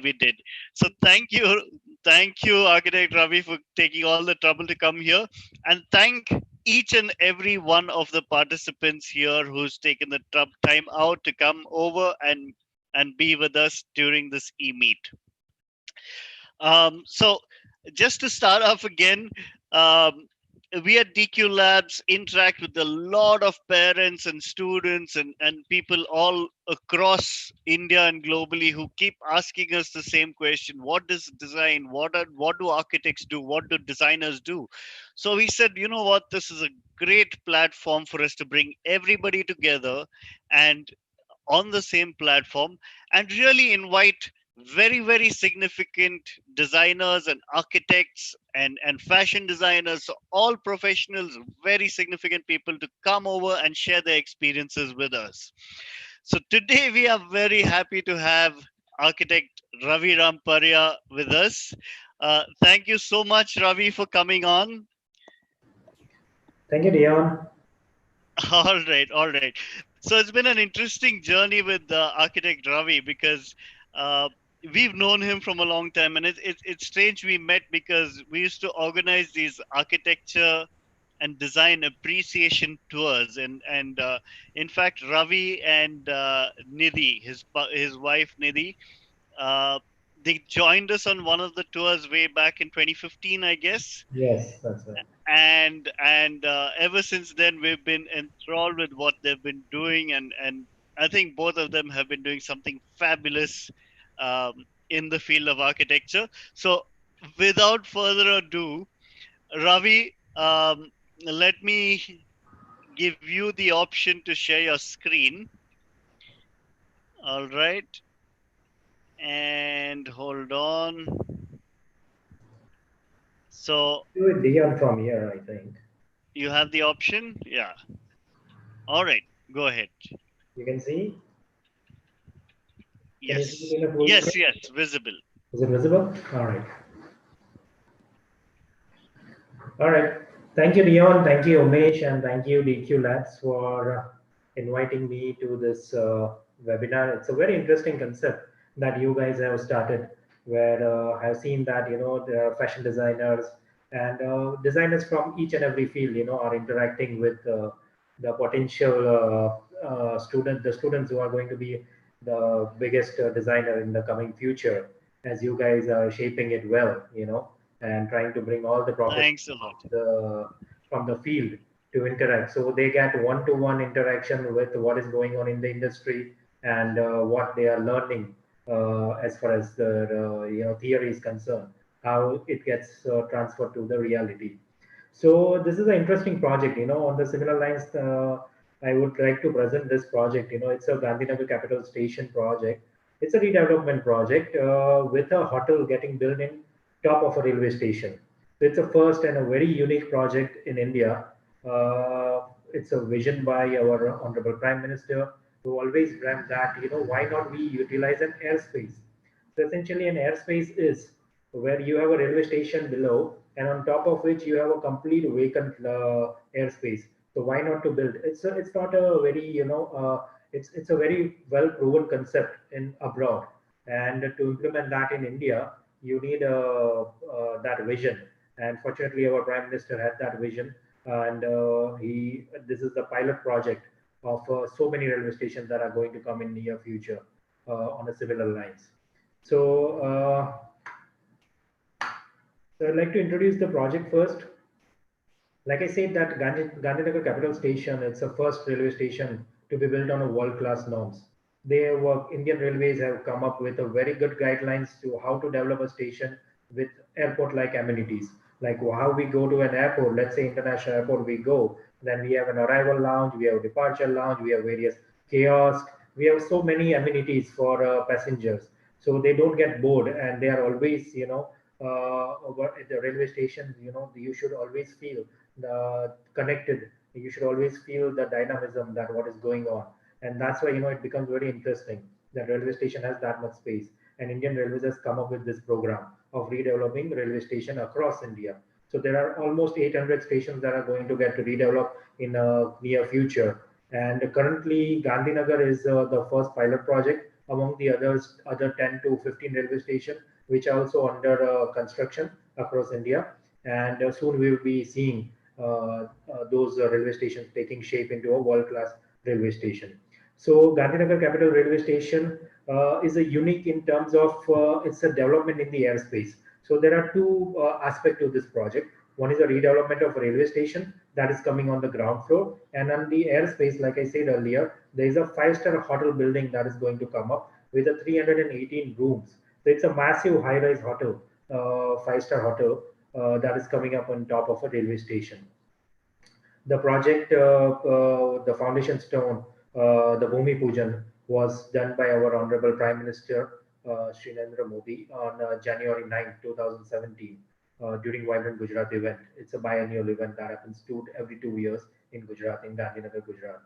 we did. So thank you, Architect Ravi, for taking all the trouble to come here, and thank each and every one of the participants here who's taken the time out to come over and be with us during this e-meet. So just to start off again, um, we at DQ Labs interact with a lot of parents and students and people all across India and globally who keep asking us the same question: what is design? What do architects do? What do designers do? So we said, you know what, this is a great platform for us to bring everybody together and on the same platform and really invite very significant designers and architects and fashion designers, so all professionals, very significant people, to come over and share their experiences with us. So today we are very happy to have architect Ravi Ramparia with us. Thank you so much, Ravi, for coming on. Thank you, Dion. All right. So it's been an interesting journey with architect Ravi because uh, we've known him from a long time, and it's strange we met because we used to organize these architecture and design appreciation tours, and in fact Ravi and Nidhi, his wife Nidhi, uh, they joined us on one of the tours way back in 2015, I guess, Yes, that's right. and ever since then we've been enthralled with what they've been doing, and I think both of them have been doing something fabulous um, in the field of architecture. So without further ado, Ravi, let me give you the option to share your screen. All right, and hold on. So Do it, Dion, from here, I think. you have the option, yeah. All right, go ahead. You can see. Can you see it Yes, in a full yes, screen? yes, visible. Is it visible? All right. All right. Thank you, Dion. Thank you, Umesh, and thank you, DQ Labs, for inviting me to this webinar. It's a very interesting concept that you guys have started, where I've seen that there are fashion designers and designers from each and every field, are interacting with the potential the students who are going to be the biggest designer in the coming future, as you guys are shaping it well, and trying to bring all the Thanks professionals a lot. from the field to interact. So they get one-to-one interaction with what is going on in the industry and what they are learning as far as the theory is concerned, how it gets transferred to the reality. So this is an interesting project. On the similar lines, I would like to present this project. It's a Gandhinagar Capital Station project. It's a redevelopment project with a hotel getting built in top of a railway station. So it's a first and a very unique project in India. It's a vision by our Honorable Prime Minister, who always dreamt that, why not we utilize an airspace? So essentially, an airspace is where you have a railway station below, and on top of which you have a complete vacant airspace. So why not to build? It's not a very it's a very well proven concept in abroad, and to implement that in India, you need that vision. And fortunately, our Prime Minister had that vision, and he this is the pilot project of so many railway stations that are going to come in near future on a similar lines. So, so I'd like to introduce the project first. Like I said, that Gandhinagar Capital Station, it's the first railway station to be built on a world-class norms. Indian Railways have come up with a very good guidelines to how to develop a station with airport-like amenities. Like how we go to an airport, let's say international airport, we go, then we have an arrival lounge, we have a departure lounge, we have various kiosks, we have so many amenities for passengers, so they don't get bored and they are always, over at the railway station. You should always feel connected. You should always feel the dynamism that what is going on, and that's why it becomes very interesting that railway station has that much space. And Indian Railways has come up with this program of redeveloping railway station across India. So there are almost 800 stations that are going to get redeveloped in a near future. And currently, Gandhinagar is the first pilot project among the other 10 to 15 railway stations, which are also under construction across India. And soon we will be seeing those railway stations taking shape into a world-class railway station. So Gandhinagar Capital Railway Station is a unique in terms of it's a development in the airspace. So there are two aspects to this project. One is a redevelopment of a railway station that is coming on the ground floor, and on the airspace, like I said earlier, there is a five-star hotel building that is going to come up with a 318 rooms. So it's a massive high-rise hotel, five-star hotel that is coming up on top of a railway station. The project, the foundation stone, the Bhumi Pujan was done by our Honorable Prime Minister Sri Narendra Modi on January 9, 2017 during Vibrant Gujarat event. It's a biennial event that happens every 2 years in Gujarat, in Gandhinagar, Gujarat.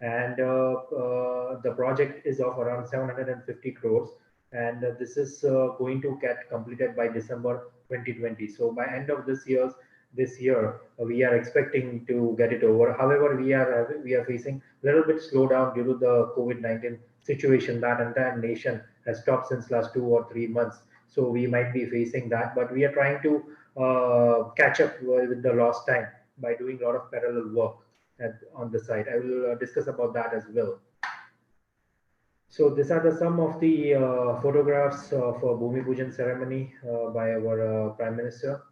And the project is of around 750 crores, and this is going to get completed by December 2020. So by end of this year we are expecting to get it over. However, we are facing a little bit slowdown due to the COVID-19 situation that entire nation has stopped since last 2 or 3 months. So we might be facing that, but we are trying to catch up with the lost time by doing a lot of parallel work on the site. I will discuss about that as well. So these are the some of the photographs of a Bhumi Pujan ceremony by our Prime Minister.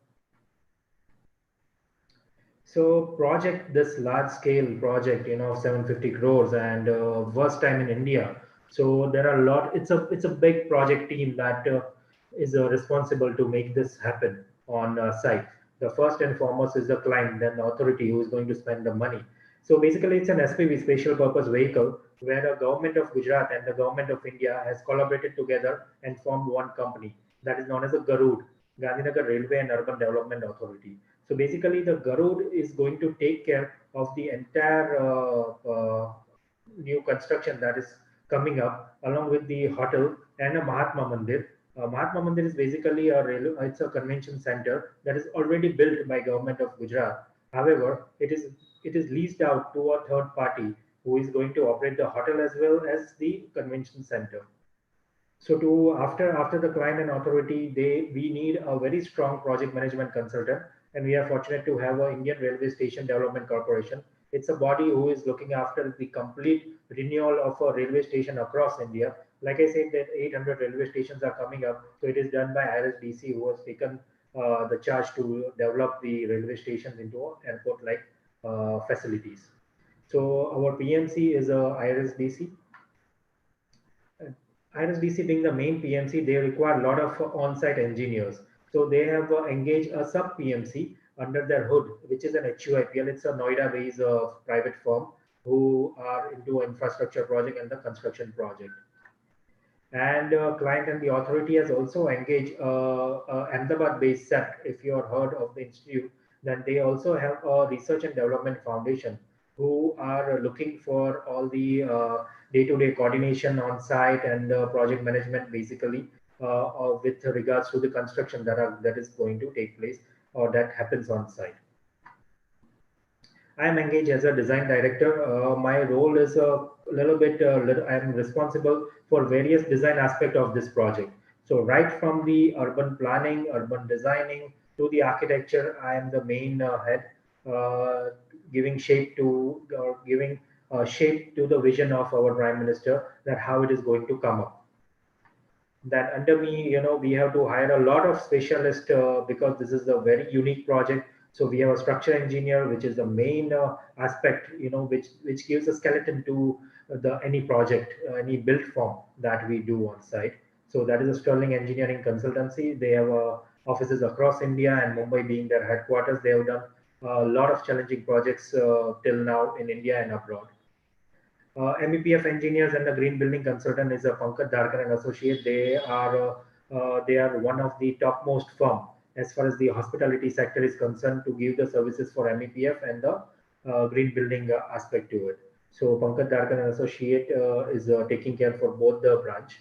So project, this large scale project, 750 crores and first time in India. So there are a lot. It's a big project team that is responsible to make this happen on site. The first and foremost is the client, then the authority who is going to spend the money. So basically, it's an SPV, special purpose vehicle, where the government of Gujarat and the government of India has collaborated together and formed one company that is known as the Garud, Gandhinagar Railway and Urban Development Authority. So basically, the Garud is going to take care of the entire new construction that is coming up, along with the hotel and a Mahatma Mandir. Mahatma Mandir is basically it's a convention center that is already built by government of Gujarat. However, it is leased out to a third party who is going to operate the hotel as well as the convention center. So to after the client and authority, we need a very strong project management consultant, and we are fortunate to have a Indian Railway Station Development Corporation. It's a body who is looking after the complete renewal of a railway station across India. Like I said, that 800 railway stations are coming up, so it is done by IRSDC, who has taken the charge to develop the railway stations into airport-like facilities. So our PMC is a IRSDC. IRSDC being the main PMC, they require a lot of on-site engineers. So they have engaged a sub PMC under their hood, which is an HUIPL. It's a Noida-based private firm who are into infrastructure project and the construction project. And client and the authority has also engaged Ahmedabad-based SET. If you have heard of the institute, then they also have a research and development foundation who are looking for all the day-to-day coordination on site and project management, basically, with regards to the construction that is going to take place or that happens on site. I am engaged as a design director. My role is a little bit, I am responsible for various design aspects of this project. So right from the urban planning, urban designing to the architecture, I am the main head, giving shape to the vision of our Prime Minister, that how it is going to come up. That under me, we have to hire a lot of specialists because this is a very unique project. So we have a structure engineer, which is the main aspect, which gives a skeleton to the any project, any built form that we do on site. So that is a Sterling Engineering Consultancy. They have offices across India, and Mumbai being their headquarters. They have done a lot of challenging projects till now in India and abroad. MEPF engineers and the green building consultant is a Pankaj Dharkar and Associate. They are one of the topmost firm as far as the hospitality sector is concerned to give the services for MEPF and the green building aspect to it. So Pankaj Dharkar and Associate is taking care for both the branch.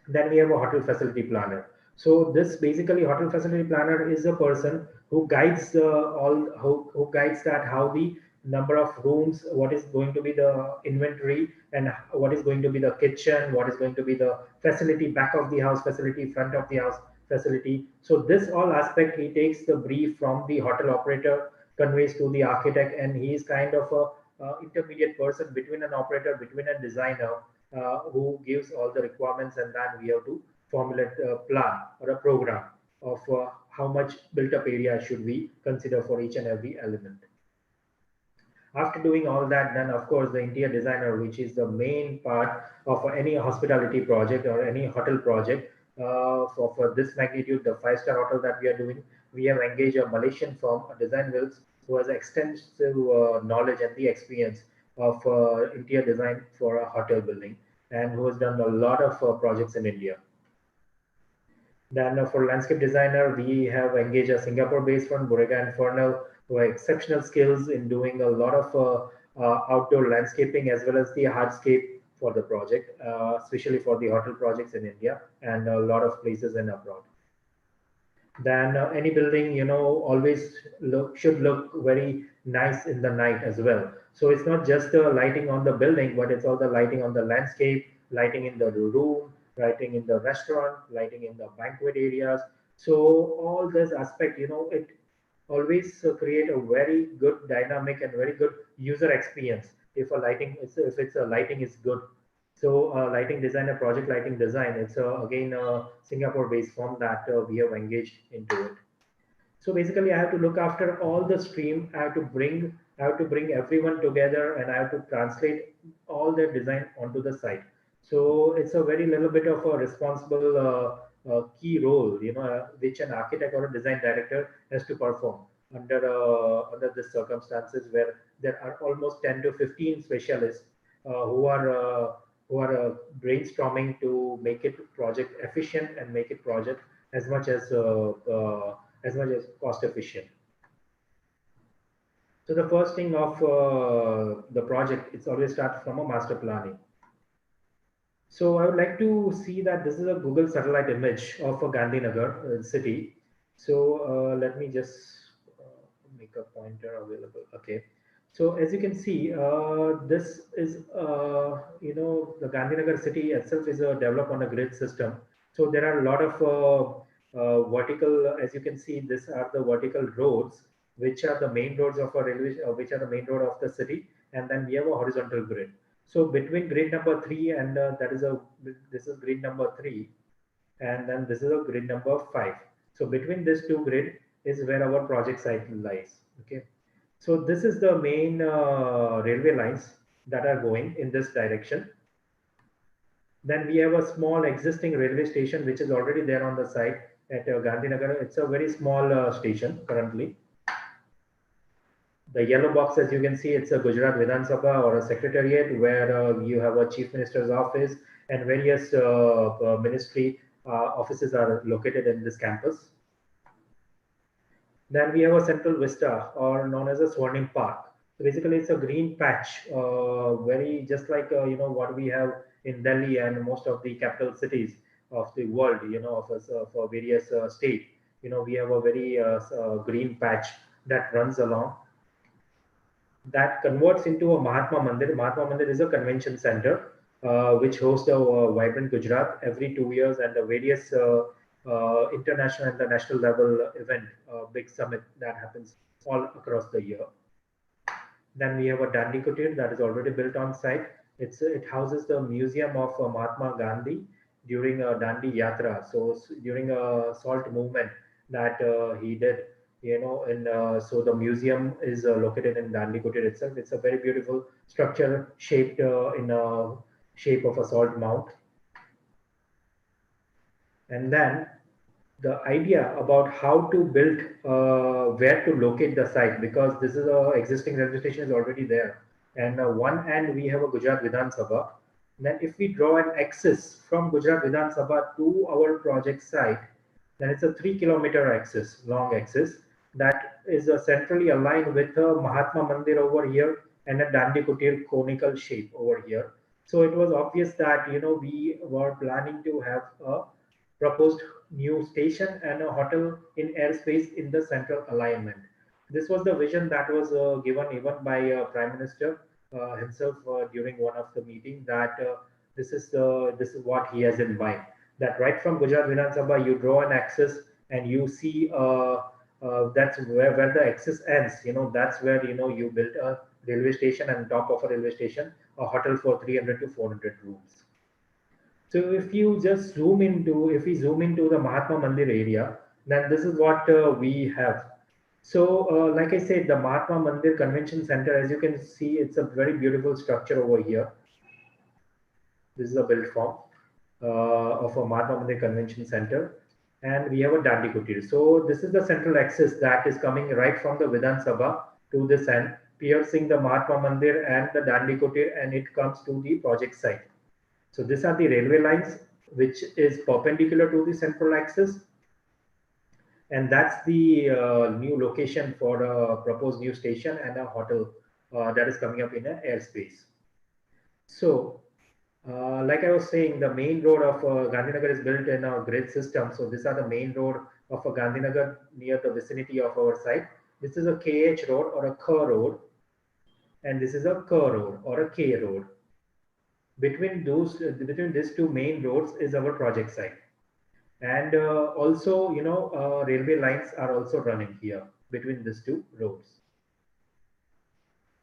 Then we have a hotel facility planner. So this basically hotel facility planner is a person who guides who guides that how the number of rooms, what is going to be the inventory, and what is going to be the kitchen, what is going to be the facility, back of the house facility, front of the house facility. So this all aspect, he takes the brief from the hotel operator, conveys to the architect, and he is kind of a intermediate person between an operator, between a designer, who gives all the requirements, and then we have to formulate a plan or a program of how much built up area should we consider for each and every element. After doing all that, then of course the interior designer, which is the main part of any hospitality project or any hotel project, for this magnitude, the five-star hotel that we are doing, we have engaged a Malaysian firm, a design wills, who has extensive knowledge and the experience of interior design for a hotel building, and who has done a lot of projects in India. Then for landscape designer, we have engaged a Singapore-based firm, Borrega and Fernell, who have exceptional skills in doing a lot of outdoor landscaping as well as the hardscape for the project, especially for the hotel projects in India and a lot of places in abroad. Then any building, always should look very nice in the night as well. So it's not just the lighting on the building, but it's all the lighting on the landscape, lighting in the room, lighting in the restaurant, lighting in the banquet areas. So all this aspect, it always create a very good dynamic and very good user experience if a lighting is good. So lighting design, a project lighting design, it's again a Singapore based firm that we have engaged into it. So basically, I have to look after all the stream. I have to bring everyone together, and I have to translate all their design onto the site. So it's a very little bit of a responsible key role, which an architect or a design director has to perform under the circumstances where there are almost 10 to 15 specialists who are brainstorming to make it project efficient and make it project as much as cost efficient. So the first thing of the project, it's always start from a master planning. So I would like to see that this is a Google satellite image of a Gandhinagar city. So let me just uh, make a pointer available. Okay. So as you can see, this is, the Gandhinagar city itself is developed on a grid system. So there are a lot of vertical, as you can see, these are the vertical roads, which are the main roads of a railway, which are the main road of the city. And then we have a horizontal grid. So between grid number three and this is grid number three, and then this is a grid number five. So between these two grid is where our project site lies. Okay. So this is the main railway lines that are going in this direction. Then we have a small existing railway station which is already there on the site at Gandhinagar. It's a very small station currently. The yellow box, as you can see, it's a Gujarat Vidhan Sabha or a secretariat where you have a chief minister's office and various ministry offices are located in this campus. Then we have a central vista or known as a Swarnim Park. So basically, it's a green patch, very just like what we have in Delhi and most of the capital cities of the world. For various state. We have a very green patch that runs along, that converts into a Mahatma Mandir. Mahatma Mandir is a convention center which hosts a vibrant Gujarat every 2 years and a various international and the national level event, big summit that happens all across the year. Then we have a Dandi Kutir that is already built on site. It houses the museum of Mahatma Gandhi during a Dandi Yatra. So during a salt movement that he did, and so the museum is located in Dandi Kutir itself. It's a very beautiful structure shaped in a shape of a salt mount. And then the idea about how to build, where to locate the site, because this is a existing railway station is already there, and one end we have a Gujarat Vidhan Sabha. Then if we draw an axis from Gujarat Vidhan Sabha to our project site, then it's a 3 kilometer axis, long axis, that is centrally aligned with a Mahatma Mandir over here and a Dandi Kutir conical shape over here. So it was obvious that we were planning to have a proposed new station and a hotel in airspace in the central alignment. This was the vision that was given even by Prime Minister himself during one of the meeting, that this is what he has in mind. That right from Gujarat Vidhan Sabha, you draw an axis and you see that's where the axis ends. That's where you build a railway station, and top of a railway station, a hotel for 300 to 400 rooms. So if we zoom into the Mahatma Mandir area, then this is what we have. So, like I said, the Mahatma Mandir Convention Center, as you can see, it's a very beautiful structure over here. This is a built form of a Mahatma Mandir Convention Center, and we have a Dandi Kutir. So, this is the central axis that is coming right from the Vidhan Sabha to this end, piercing the Mahatma Mandir and the Dandi Kutir, and it comes to the project site. So these are the railway lines, which is perpendicular to the central axis. And that's the new location for a proposed new station and a hotel that is coming up in an airspace. So, like I was saying, the main road of Gandhinagar is built in a grid system. So these are the main road of Gandhinagar near the vicinity of our site. This is a KH road or a K road, and this is a K road or a K road. Between these two main roads is our project site. And also, railway lines are also running here between these two roads.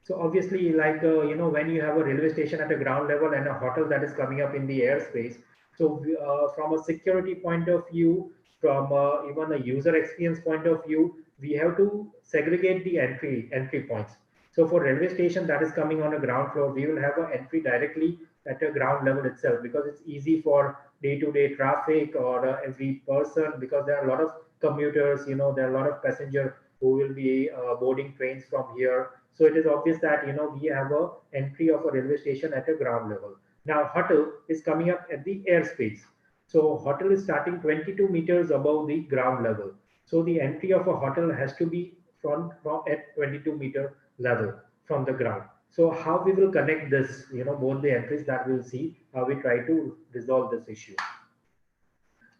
So obviously, like, when you have a railway station at a ground level and a hotel that is coming up in the airspace, so from a security point of view, from even a user experience point of view, we have to segregate the entry points. So for railway station that is coming on a ground floor, we will have an entry directly at a ground level itself, because it's easy for day-to-day traffic or every person, because there are a lot of commuters, there are a lot of passengers who will be boarding trains from here. So it is obvious that we have a entry of a railway station at a ground level. Now hotel is coming up at the airspace. So hotel is starting 22 meters above the ground level. So the entry of a hotel has to be from at 22-meter level from the ground. So how we will connect this, both the entries, that we'll see how we try to resolve this issue.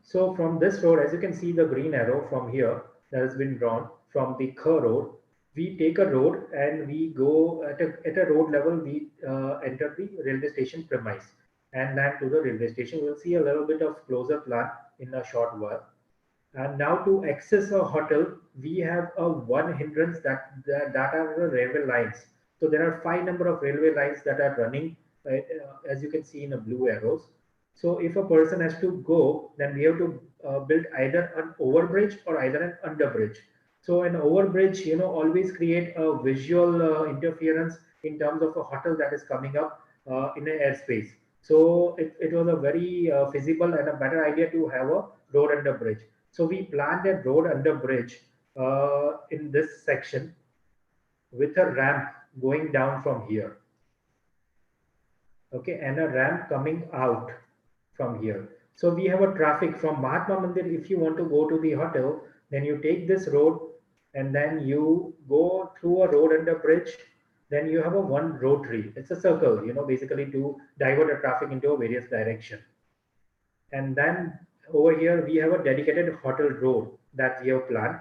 So from this road, as you can see the green arrow from here that has been drawn from the K road, we take a road and we go at a road level, we enter the railway station premise and land to the railway station. We'll see a little bit of closer plan in a short while. And now to access a hotel, we have a one hindrance that are the railway lines. So there are 5 number of railway lines that are running, as you can see in the blue arrows. So if a person has to go, then we have to build either an overbridge or either an underbridge. So an overbridge, always create a visual interference in terms of a hotel that is coming up in an airspace. So it was a very feasible and a better idea to have a road under bridge. So we planned a road under bridge in this section with a ramp going down from here. Okay, and a ramp coming out from here. So we have a traffic from Mahatma Mandir. If you want to go to the hotel, then you take this road and then you go through a road under bridge. Then you have a one rotary. It's a circle, basically to divert the traffic into a various direction. And then over here we have a dedicated hotel road that we have planned,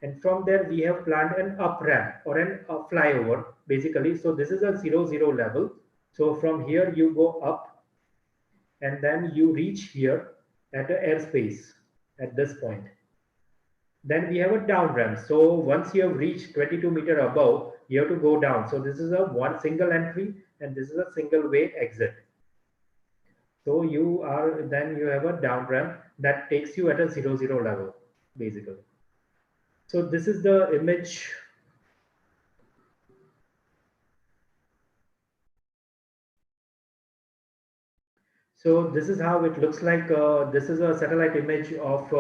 and from there we have planned an up ramp or a flyover basically. So this is a 0 level. So from here you go up and then you reach here at the airspace at this point. Then we have a down ramp. So once you have reached 22-meter above, you have to go down. So this is a one single entry and this is a single way exit. So you have a down ramp that takes you at a 0 level basically. So this is the image. So this is how it looks like. This is a satellite image of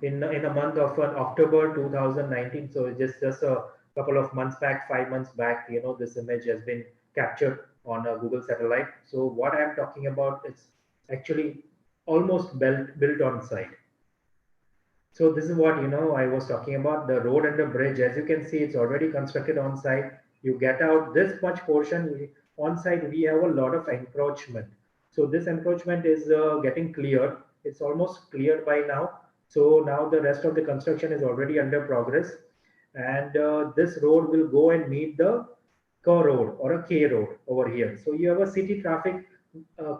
in a month of October 2019. So just a couple of months back, 5 months back, this image has been captured on a Google satellite. So what I'm talking about is actually almost built on site. So this is what I was talking about, the road and the bridge. As you can see, it's already constructed on site. You get out this much portion on site. We have a lot of encroachment. So this encroachment is getting cleared. It's almost cleared by now. So now the rest of the construction is already under progress. and this road will go and meet the K road or a K road over here. So you have a city traffic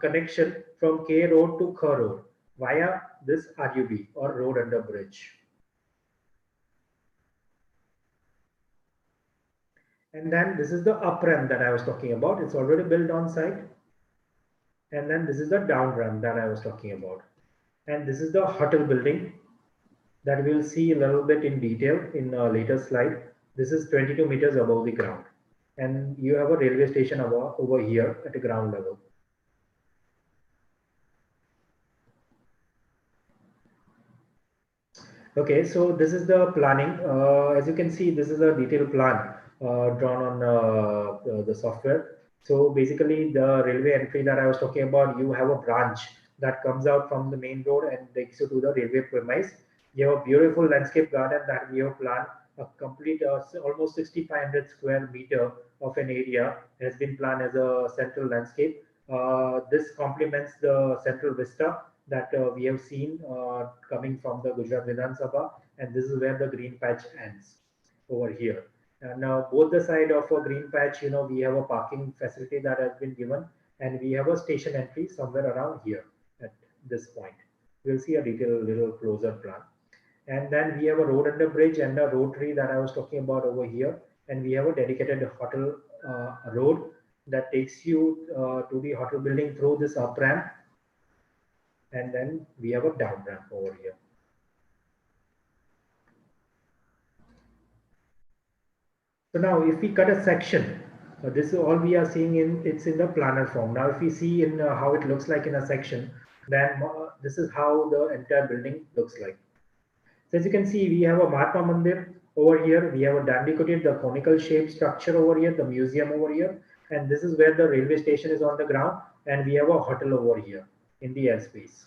connection from K road to K road via this RUB or road under bridge. And then this is the up ramp that I was talking about. It's already built on site. And then this is the down ramp that I was talking about. And this is the hotel building that we'll see a little bit in detail in a later slide. This is 22 meters above the ground. And you have a railway station over here at the ground level. Okay, so this is the planning. As you can see, this is a detailed plan drawn on the software. So basically, the railway entry that I was talking about, you have a branch that comes out from the main road and takes you to the railway premise. You have a beautiful landscape garden that we have planned, a complete almost 6,500 square meter of an area has been planned as a central landscape. This complements the central vista that we have seen coming from the Gujarat Vidhan Sabha, and this is where the green patch ends over here. And now both the side of a green patch, we have a parking facility that has been given, and we have a station entry somewhere around here at this point. We'll see a detailed little closer plan. And then we have a road under bridge and a rotary that I was talking about over here. And we have a dedicated hotel road that takes you to the hotel building through this up ramp. And then we have a down ramp over here. So now if we cut a section, this is all we are seeing it's in the planar form. Now if we see in how it looks like in a section, then this is how the entire building looks like. So as you can see, we have a Mahatma Mandir over here. We have a Dandicoted, the conical shaped structure over here, the museum over here. And this is where the railway station is on the ground. And we have a hotel over here in the airspace.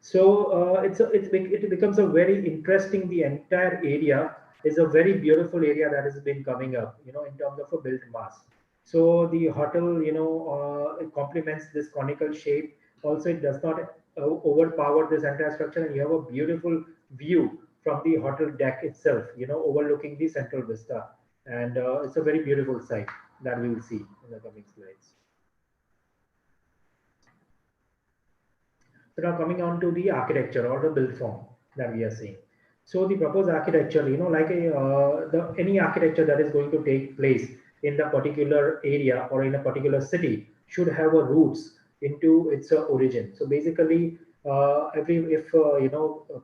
So it becomes a very interesting, the entire area is a very beautiful area that has been coming up, in terms of a built mass. So the hotel, it complements this conical shape. Also, it does not overpower this entire structure, and you have a beautiful view from the hotel deck itself, overlooking the central vista. And it's a very beautiful sight that we will see in the coming slides. So now coming on to the architecture or the build form that we are seeing. So the proposed architecture, like any architecture that is going to take place in the particular area or in a particular city should have a roots into its origin. So basically, if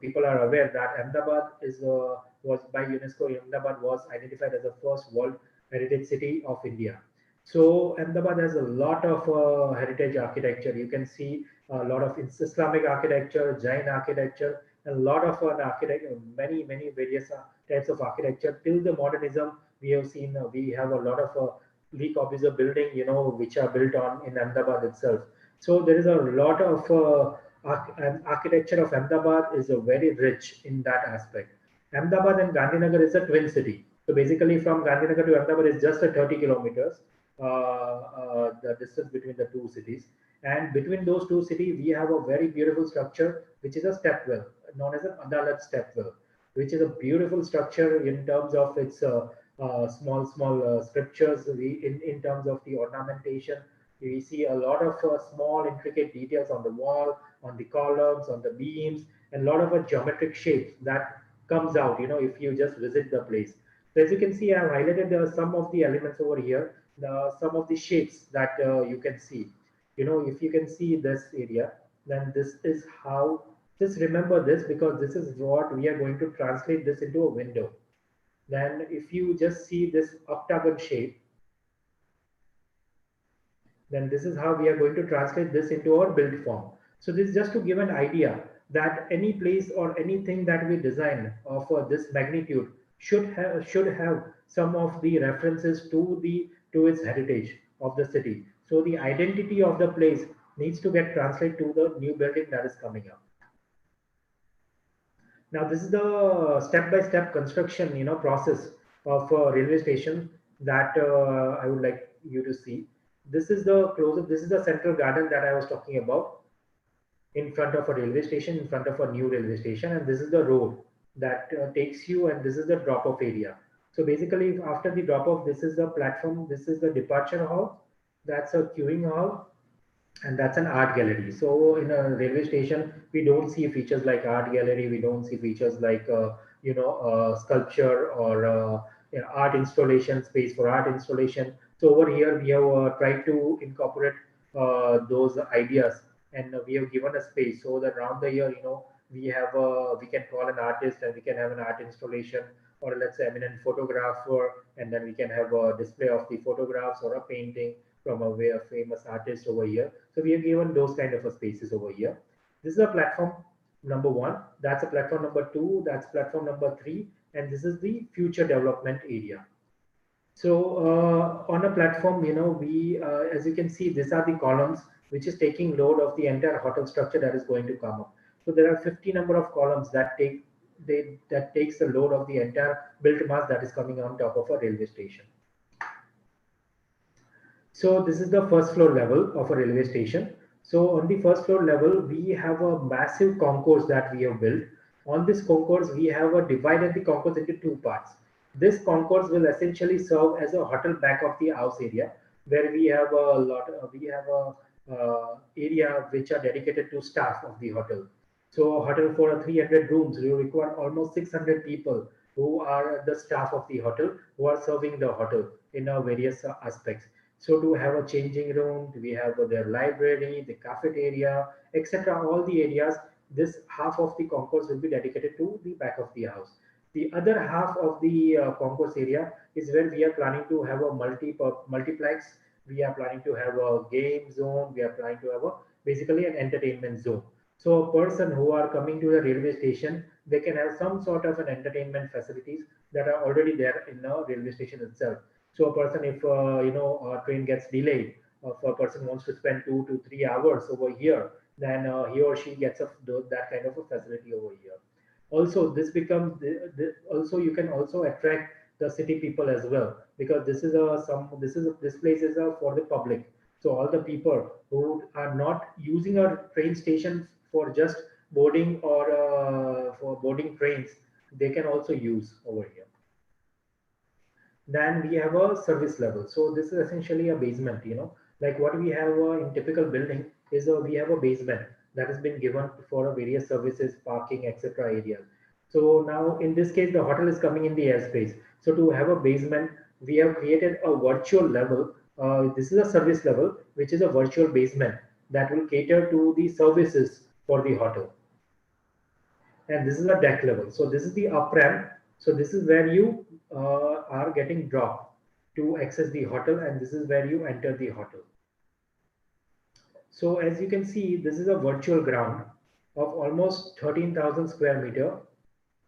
people are aware that Ahmedabad was by UNESCO, Ahmedabad was identified as the first World Heritage City of India. So Ahmedabad has a lot of heritage architecture. You can see a lot of Islamic architecture, Jain architecture, a lot of many various types of architecture. Till the modernism, we have seen we have a lot of Le Corbusier building, which are built on in Ahmedabad itself. So there is a lot of architecture of Ahmedabad is very rich in that aspect. Ahmedabad and Gandhinagar is a twin city. So basically, from Gandhinagar to Ahmedabad is just a 30 kilometers. The distance between the two cities. And between those two cities, we have a very beautiful structure, which is a stepwell, known as an Adalat stepwell, which is a beautiful structure in terms of its small scriptures. In terms of the ornamentation, we see a lot of small, intricate details on the wall, on the columns, on the beams, and a lot of geometric shapes that comes out, if you just visit the place. So as you can see, I have highlighted some of the elements over here, some of the shapes that you can see. If you can see this area, then this is how, just remember this because this is what we are going to translate this into a window. Then if you just see this octagon shape, then this is how we are going to translate this into our build form. So this is just to give an idea that any place or anything that we design of this magnitude should have some of the references to its heritage of the city. So the identity of the place needs to get translated to the new building that is coming up. Now this is the step-by-step construction, process of a railway station that I would like you to see. This is the close-up. This is the central garden that I was talking about in front of a railway station, in front of a new railway station, and this is the road that takes you, and this is the drop-off area. So basically, after the drop off, this is the platform, this is the departure hall, that's a queuing hall, and that's an art gallery. So in a railway station, we don't see features like art gallery, we don't see features like sculpture or art installation, space for art installation. So over here we have tried to incorporate those ideas, and we have given a space so that around the year, we can call an artist and we can have an art installation, or let's say eminent photographer, and then we can have a display of the photographs or a painting from a very famous artist over here. So we have given those kind of a spaces over here. This is a platform number one. That's a platform number two. That's platform number three. And this is the future development area. So on a platform, as you can see, these are the columns which is taking load of the entire hotel structure that is going to come up. So there are 50 number of columns that takes the load of the entire built mass that is coming on top of a railway station. So this is the first floor level of a railway station. So on the first floor level, we have a massive concourse that we have built. On this concourse, we have divided the concourse into two parts. This concourse will essentially serve as a hotel back of the house area, where we have a area which are dedicated to staff of the hotel. So a hotel for 300 rooms, you require almost 600 people who are the staff of the hotel, who are serving the hotel in various aspects. So to have a changing room, we have their library, the cafeteria, etc. All the areas. This half of the concourse will be dedicated to the back of the house. The other half of the concourse area is where we are planning to have a multiplex. We are planning to have a game zone. We are planning to have a basically an entertainment zone. So a person who are coming to the railway station, they can have some sort of an entertainment facilities that are already there in the railway station itself. So a person, if a train gets delayed, if a person wants to spend 2 to 3 hours over here, then he or she gets that kind of a facility over here. Also, this becomes also you can also attract the city people as well, because this place is for the public. So all the people who are not using a train station for just boarding or for boarding trains, they can also use over here. Then we have a service level. So this is essentially a basement, like what we have in typical building is we have a basement that has been given for various services, parking, etc. areas. So now in this case, the hotel is coming in the airspace. So to have a basement, we have created a virtual level. This is a service level, which is a virtual basement that will cater to the services for the hotel. And this is a deck level. So this is the up ramp. So this is where you are getting dropped to access the hotel, and this is where you enter the hotel. So as you can see, this is a virtual ground of almost 13,000 square meter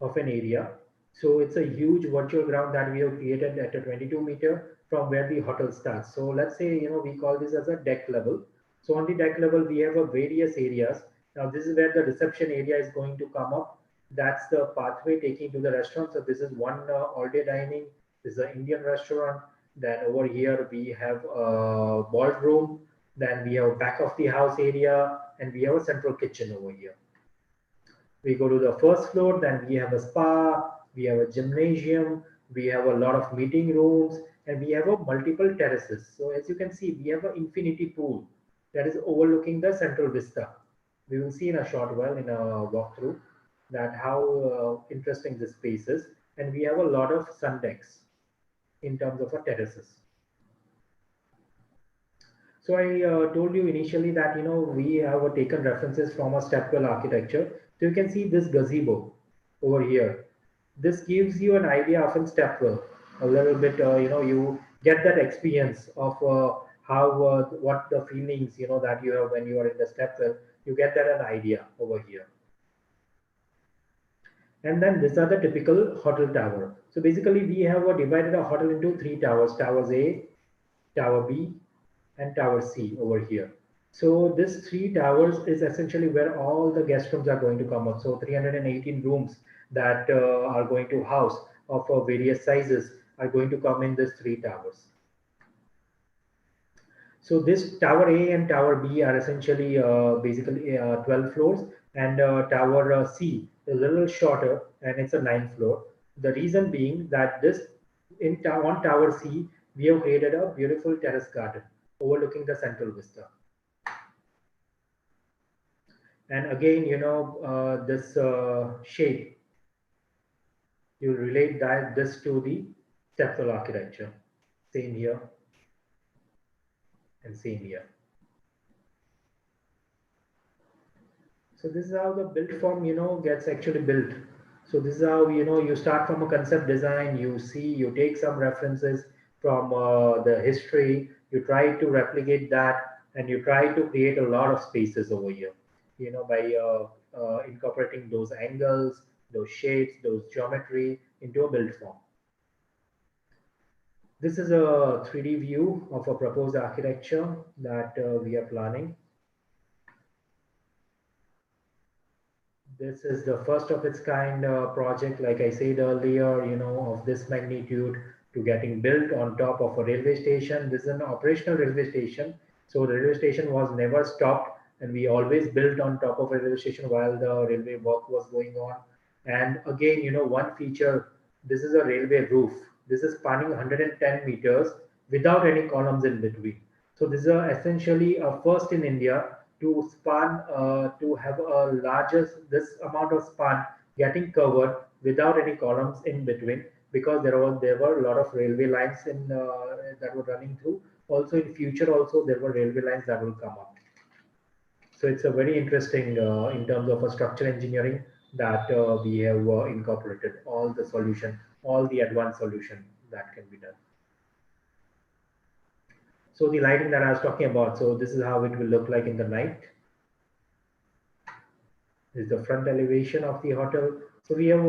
of an area. So it's a huge virtual ground that we have created at a 22-meter from where the hotel starts. So let's say, we call this as a deck level. So on the deck level, we have a various areas. Now this is where the reception area is going to come up. That's the pathway taking to the restaurant. So this is one all-day dining. This is an Indian restaurant. Then over here we have a ballroom. Then we have back of the house area, and we have a central kitchen over here. We go to the first floor, then we have a spa, we have a gymnasium, we have a lot of meeting rooms, and we have a multiple terraces. So as you can see, we have an infinity pool that is overlooking the central vista. We will see in a short while in a walkthrough that how interesting this space is. And we have a lot of sun decks in terms of our terraces. So I told you initially that we have taken references from a stepwell architecture. So you can see this gazebo over here. This gives you an idea of a stepwell. A little bit, you get that experience of how what the feelings that you have when you are in the stepwell. You get that an idea over here. And then these are the typical hotel tower. So basically, we have divided a hotel into three towers: towers A, tower B, and tower C over here. So this three towers is essentially where all the guest rooms are going to come up. So 318 rooms that are going to house of various sizes are going to come in these three towers. So this tower A and tower B are essentially basically 12 floors, and tower C is a little shorter, and it's a 9th floor. The reason being that this On Tower C, we have created a beautiful terrace garden overlooking the central vista. And again, this shape, you relate this to the stepwell architecture. Same here and same here. So this is how the built form, gets actually built. So this is how, you start from a concept design, you take some references from the history, you try to replicate that, and you try to create a lot of spaces over here, by incorporating those angles, those shapes, those geometry into a built form. This is a 3D view of a proposed architecture that we are planning. This is the first of its kind project, like I said earlier, of this magnitude to getting built on top of a railway station. This is an operational railway station. So the railway station was never stopped, and we always built on top of a railway station while the railway work was going on. And again, one feature, this is a railway roof. This is spanning 110 meters without any columns in between. So this is essentially a first in India to span to have a largest this amount of span getting covered without any columns in between, because there were a lot of railway lines that were running through. Also in future also there were railway lines that will come up. So it's a very interesting in terms of a structural engineering that we have incorporated all the solution, all the advanced solution that can be done. So the lighting that I was talking about, so this is how it will look like in the night. This is the front elevation of the hotel. So we have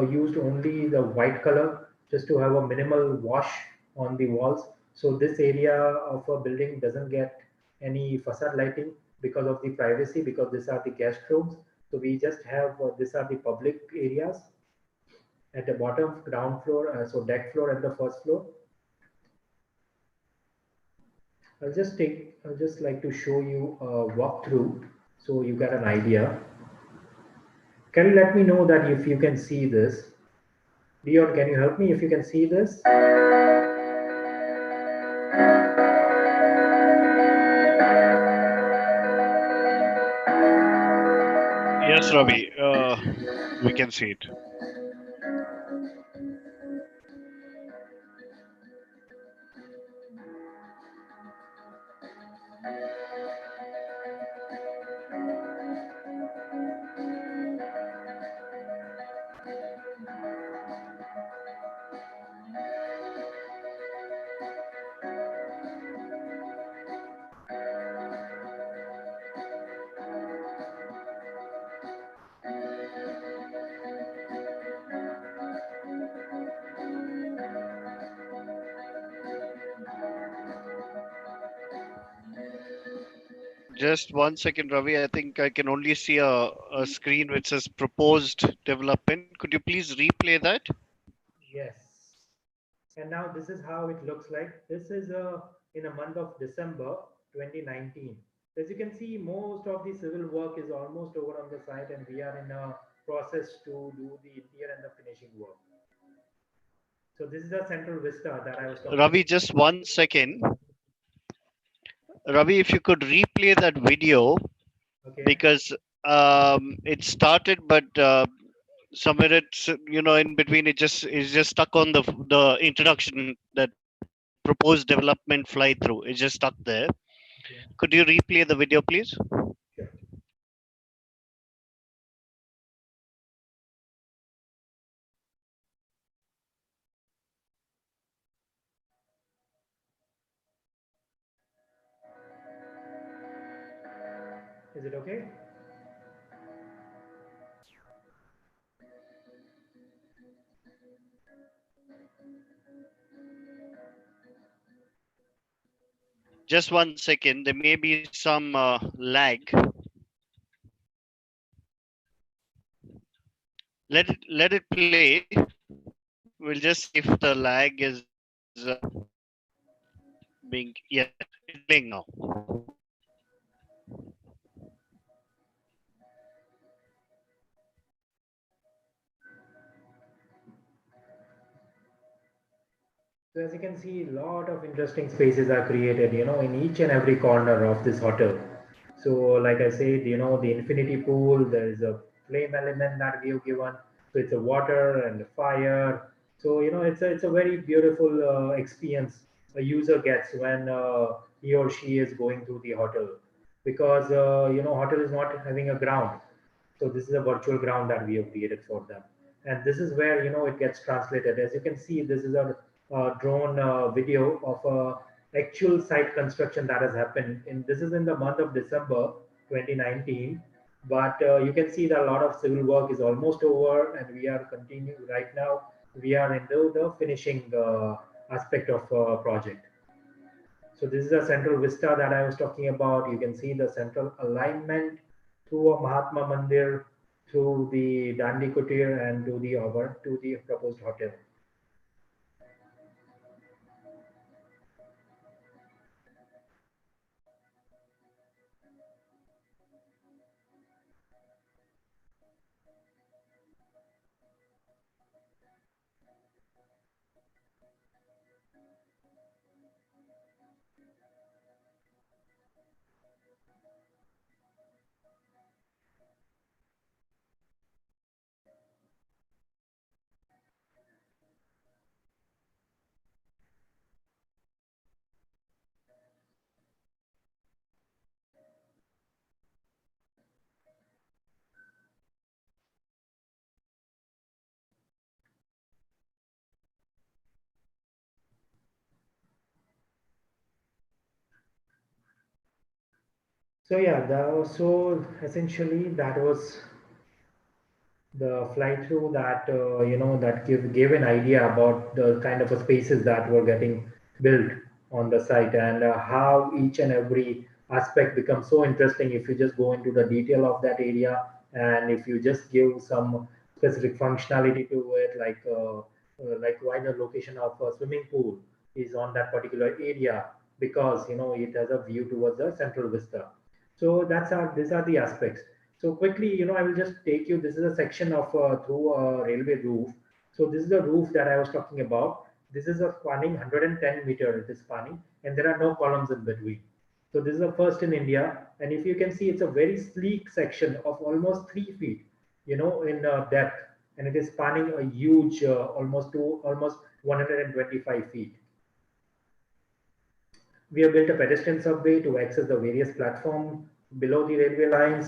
used only the white color just to have a minimal wash on the walls. So this area of a building doesn't get any facade lighting because of the privacy, because these are the guest rooms. So we just have these are the public areas at the bottom, ground floor, so deck floor and the first floor. I'll just like to show you a walkthrough so you get an idea. Can you let me know that if you can see this? Dion, can you help me if you can see this? Yes, Ravi. We can see it. Just 1 second, Ravi. I think I can only see a screen which says proposed development. Could you please replay that? Yes. And now this is how it looks like. This is in a month of December 2019. As you can see, most of the civil work is almost over on the site, and we are in a process to do the interior and the finishing work. So this is the central vista that I was talking Ravi, about. just 1 second. Ravi, if you could replay that video, Okay. because it started, but somewhere it's in between. It's just stuck on the introduction, that proposed development fly through. It's just stuck there. Okay. Could you replay the video, please? Sure. Is it okay? Just 1 second. There may be some lag. Let it play. We'll just see if the lag is being. Yeah, it's playing now. So as you can see, a lot of interesting spaces are created, in each and every corner of this hotel. So like I said, the infinity pool, there is a flame element that we have given. So it's a water and a fire. So, it's a very beautiful experience a user gets when he or she is going through the hotel. Because, hotel is not having a ground. So this is a virtual ground that we have created for them. And this is where, it gets translated. As you can see, this is a drone video of a actual site construction that has happened. This is in the month of December 2019. But you can see that a lot of civil work is almost over, and we are continuing right now. We are into the finishing aspect of project. So this is a central vista that I was talking about. You can see the central alignment through a Mahatma Mandir, through the Dandi Kutir, and to the proposed hotel. So yeah, so essentially that was the fly through that that gave an idea about the kind of spaces that were getting built on the site, and how each and every aspect becomes so interesting if you just go into the detail of that area, and if you just give some specific functionality to it, like why the location of a swimming pool is on that particular area, because it has a view towards the central vista. So these are the aspects. So quickly, I will just take you. This is a section of through a railway roof. So this is the roof that I was talking about. This is a spanning 110 meter. It is spanning, and there are no columns in between. So this is the first in India, and if you can see, it's a very sleek section of almost 3 feet, in depth, and it is spanning a huge, almost 125 feet. We have built a pedestrian subway to access the various platforms below the railway lines.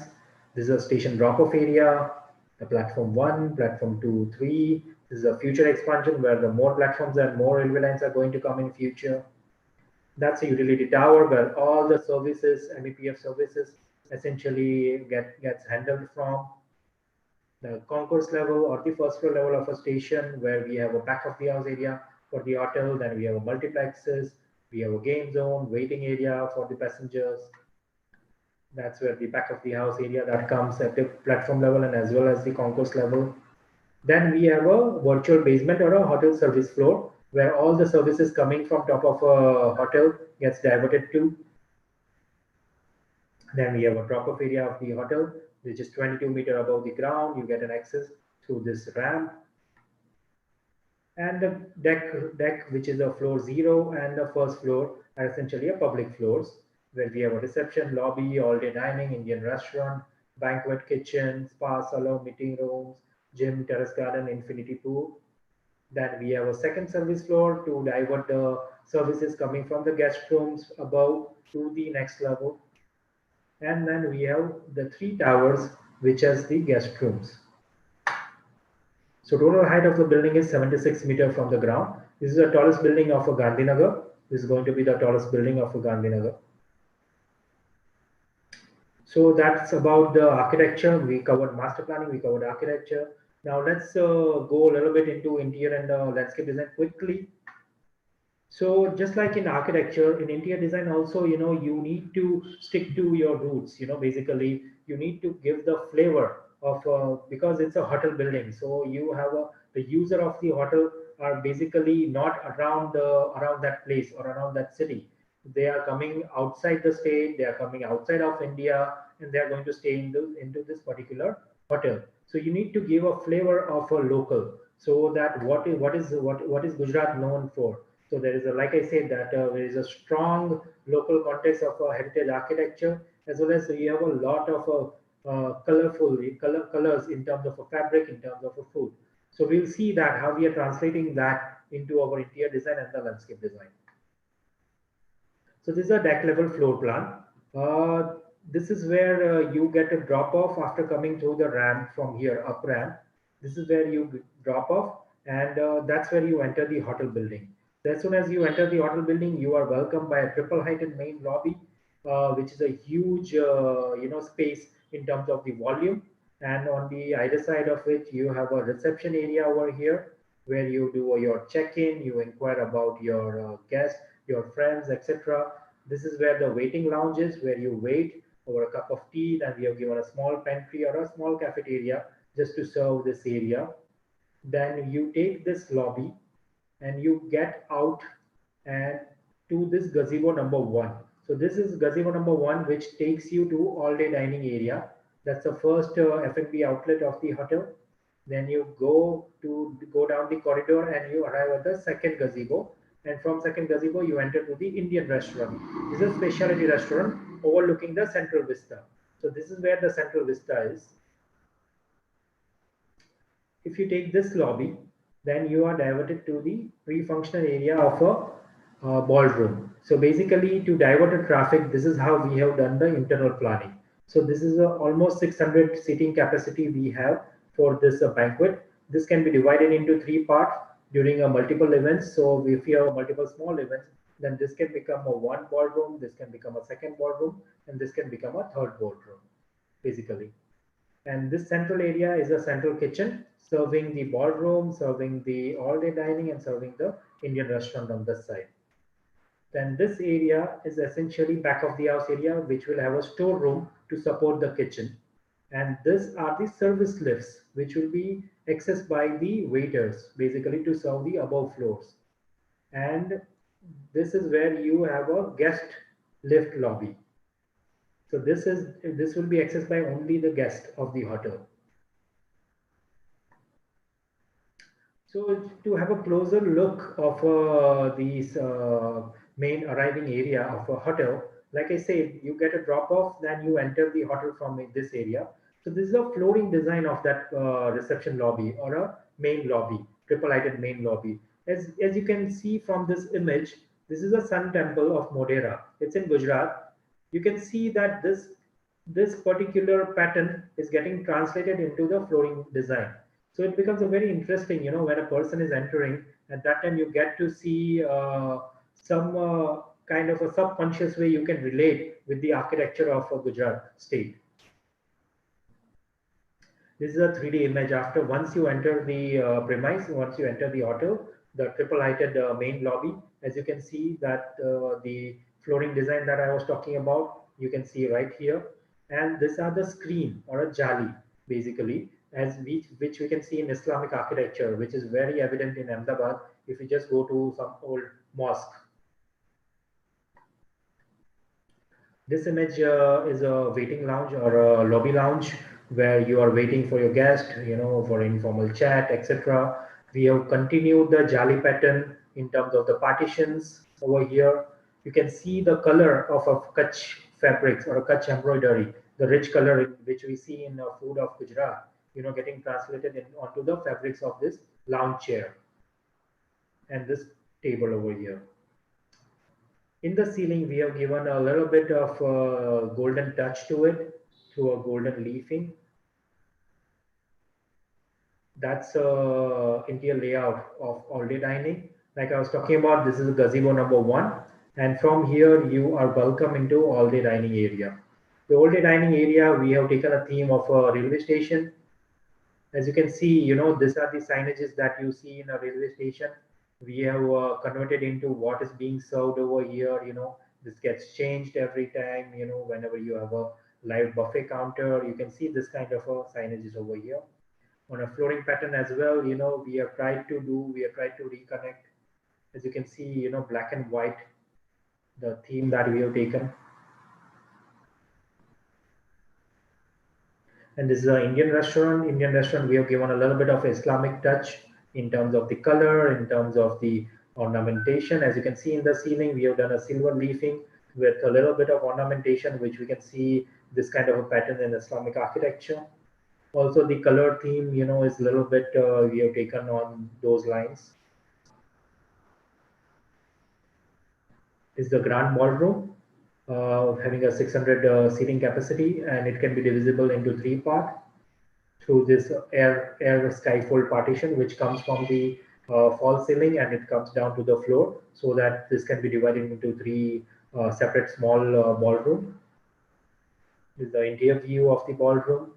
This is a station drop-off area, the platform 1, platform 2, 3. This is a future expansion where the more platforms and more railway lines are going to come in future. That's a utility tower where all the services, MEPF services, essentially gets handled from. The concourse level or the first floor level of a station where we have a back of the house area for the hotel, then we have a multiplexes, we have a game zone, waiting area for the passengers. That's where the back of the house area that comes at the platform level and as well as the concourse level. Then we have a virtual basement or a hotel service floor where all the services coming from top of a hotel gets diverted to. Then we have a drop-off area of the hotel, which is 22-meter above the ground. You get an access through this ramp. And the deck, which is a floor 0, and the first floor are essentially a public floors where we have a reception, lobby, all-day dining, Indian restaurant, banquet kitchen, spa salon, meeting rooms, gym, terrace garden, infinity pool. Then we have a second service floor to divert the services coming from the guest rooms above to the next level. And then we have the 3 towers, which has the guest rooms. So total height of the building is 76 meters from the ground. This is the tallest building of a Gandhinagar. This is going to be the tallest building of a Gandhinagar. So that's about the architecture. We covered master planning, we covered architecture. Now let's go a little bit into interior and landscape design quickly. So just like in architecture, in interior design also, you need to stick to your roots. Basically, you need to give the flavor of because it's a hotel building. So you have the user of the hotel are basically not around that place or around that city. They are coming outside the state. They are coming outside of India, and they are going to stay into this particular hotel. So you need to give a flavor of a local. So that what is Gujarat known for? So there is a, like I said, that there is a strong local context of heritage architecture, as well as you have a lot of colors in terms of a fabric, in terms of a food. So we'll see that how we are translating that into our interior design and the landscape design. So this is a deck level floor plan. Uh, this is where you get a drop off after coming through the ramp from here, up ramp. This is where you drop off, and that's where you enter the hotel building. So as soon as you enter the hotel building, you are welcomed by a triple heighted main lobby, which is a huge, space in terms of the volume. And on the either side of it, you have a reception area over here where you do your check-in, you inquire about your guests, your friends, etc. This is where the waiting lounge is, where you wait over a cup of tea. Then we have given a small pantry or a small cafeteria just to serve this area. Then you take this lobby and you get out and to this gazebo number one. So this is gazebo number one, which takes you to all day dining area. That's the first F&B outlet of the hotel. Then you go down the corridor and you arrive at the second gazebo. And from second gazebo, you enter to the Indian restaurant. This is a specialty restaurant overlooking the central vista. So this is where the central vista is. If you take this lobby, then you are diverted to the pre-functional area of a ballroom. So basically, to divert the traffic, this is how we have done the internal planning. So this is almost 600 seating capacity we have for this banquet. This can be divided into three parts during a multiple events. So if you have multiple small events, then this can become a one ballroom, this can become a second ballroom, and this can become a third ballroom, basically. And this central area is a central kitchen serving the ballroom, serving the all-day dining, and serving the Indian restaurant on this side. Then this area is essentially back of the house area, which will have a storeroom to support the kitchen. And these are the service lifts, which will be accessed by the waiters, basically to serve the above floors. And this is where you have a guest lift lobby. So this will be accessed by only the guest of the hotel. So to have a closer look of these main arriving area of a hotel, like I said, you get a drop off, then you enter the hotel from this area. So this is a flooring design of that reception lobby or a main lobby, triple lighted main lobby. As you can see from this image, this is a Sun Temple of Modera. It's in Gujarat. You can see that this particular pattern is getting translated into the flooring design. So it becomes a very interesting, when a person is entering, at that time you get to see some kind of a subconscious way you can relate with the architecture of Gujarat state. This is a 3D image after once you enter the premise, once you enter the hotel, the triple heighted main lobby. As you can see that the flooring design that I was talking about, you can see right here. And these are the screen or a jali, basically, which we can see in Islamic architecture, which is very evident in Ahmedabad if you just go to some old mosque. This image is a waiting lounge or a lobby lounge where you are waiting for your guest, for informal chat, etc. We have continued the jali pattern in terms of the partitions over here. You can see the color of a Kutch fabrics or a Kutch embroidery, the rich color which we see in food of Gujarat, getting translated onto the fabrics of this lounge chair and this table over here. In the ceiling, we have given a little bit of golden touch to it through a golden leafing. That's interior layout of all-day dining. Like I was talking about, this is gazebo number one. And from here, you are welcome into all-day dining area. The all-day dining area, we have taken a theme of a railway station. As you can see, these are the signages that you see in a railway station. We have converted into what is being served over here. This gets changed every time. Whenever you have a live buffet counter, you can see this kind of signages over here. On a flooring pattern as well, we have tried to reconnect. As you can see, black and white, the theme that we have taken. And this is an Indian restaurant. We have given a little bit of Islamic touch in terms of the color, in terms of the ornamentation. As you can see in the ceiling, we have done a silver leafing with a little bit of ornamentation, which we can see this kind of a pattern in Islamic architecture. Also, the color theme, is a little bit, we have taken on those lines. Is the grand ballroom, having a 600 seating capacity, and it can be divisible into three parts through this air sky fold partition, which comes from the false ceiling and it comes down to the floor, so that this can be divided into three separate small ballroom. This is the interior view of the ballroom.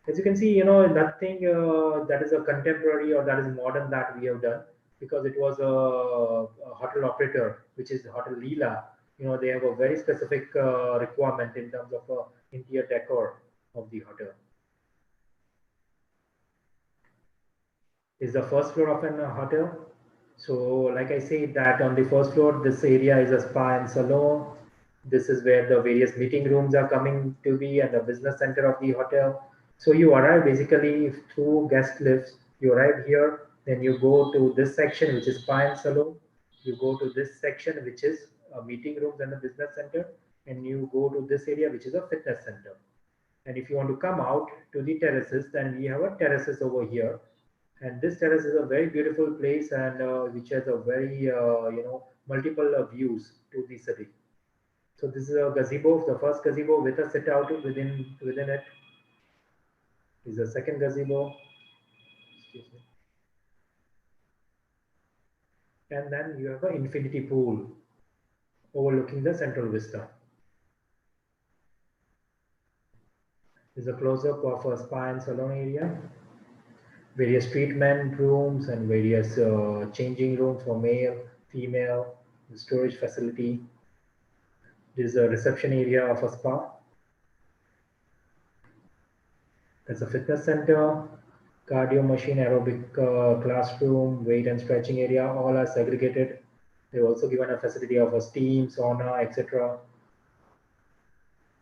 As you can see, nothing that is a contemporary or that is modern that we have done, because it was a hotel operator, which is Hotel Leela. They have a very specific requirement in terms of interior decor of the hotel. Is the first floor of an hotel. So, like I said, that on the first floor, this area is a spa and salon. This is where the various meeting rooms are coming to be, and the business center of the hotel. So you arrive basically through guest lifts. You arrive here, then you go to this section, which is spa and salon. You go to this section, which is meeting rooms and the business center, and you go to this area, which is a fitness center. And if you want to come out to the terraces, then we have a terraces over here, and this terrace is a very beautiful place, and which has a very multiple views to the city. So this is a gazebo, the first gazebo with a sit out within it. Is the second gazebo. Excuse me. And then you have an infinity pool overlooking the central vista. This is a close-up of a spa and salon area. Various treatment rooms and various changing rooms for male, female, storage facility. This is a reception area of a spa. There's a fitness center, cardio machine, aerobic classroom, weight and stretching area, all are segregated. They've also given a facility of a steam, sauna, etc.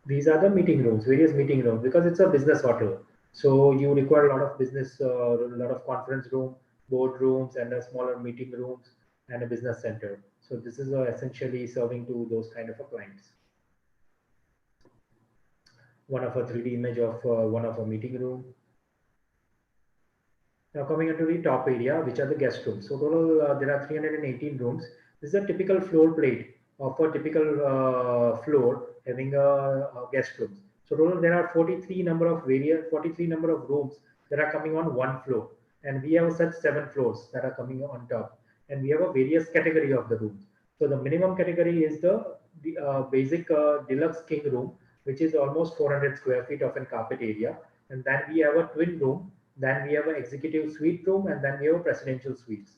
These are the meeting rooms, various meeting rooms, because it's a business hotel. So you require a lot of business, a lot of conference room, board rooms, and a smaller meeting rooms, and a business center. So this is essentially serving to those kind of clients. One of a 3D image of one of a meeting room. Now coming into the top area, which are the guest rooms. So total there are 318 rooms. This is a typical floor plate of a typical floor having a guest rooms. So total there are 43 number of 43 number of rooms that are coming on one floor, and we have such 7 floors that are coming on top, and we have a various category of the rooms. So the minimum category is the basic deluxe king room, which is almost 400 square feet of a carpet area, and then we have a twin room, then we have an executive suite room, and then we have a presidential suites.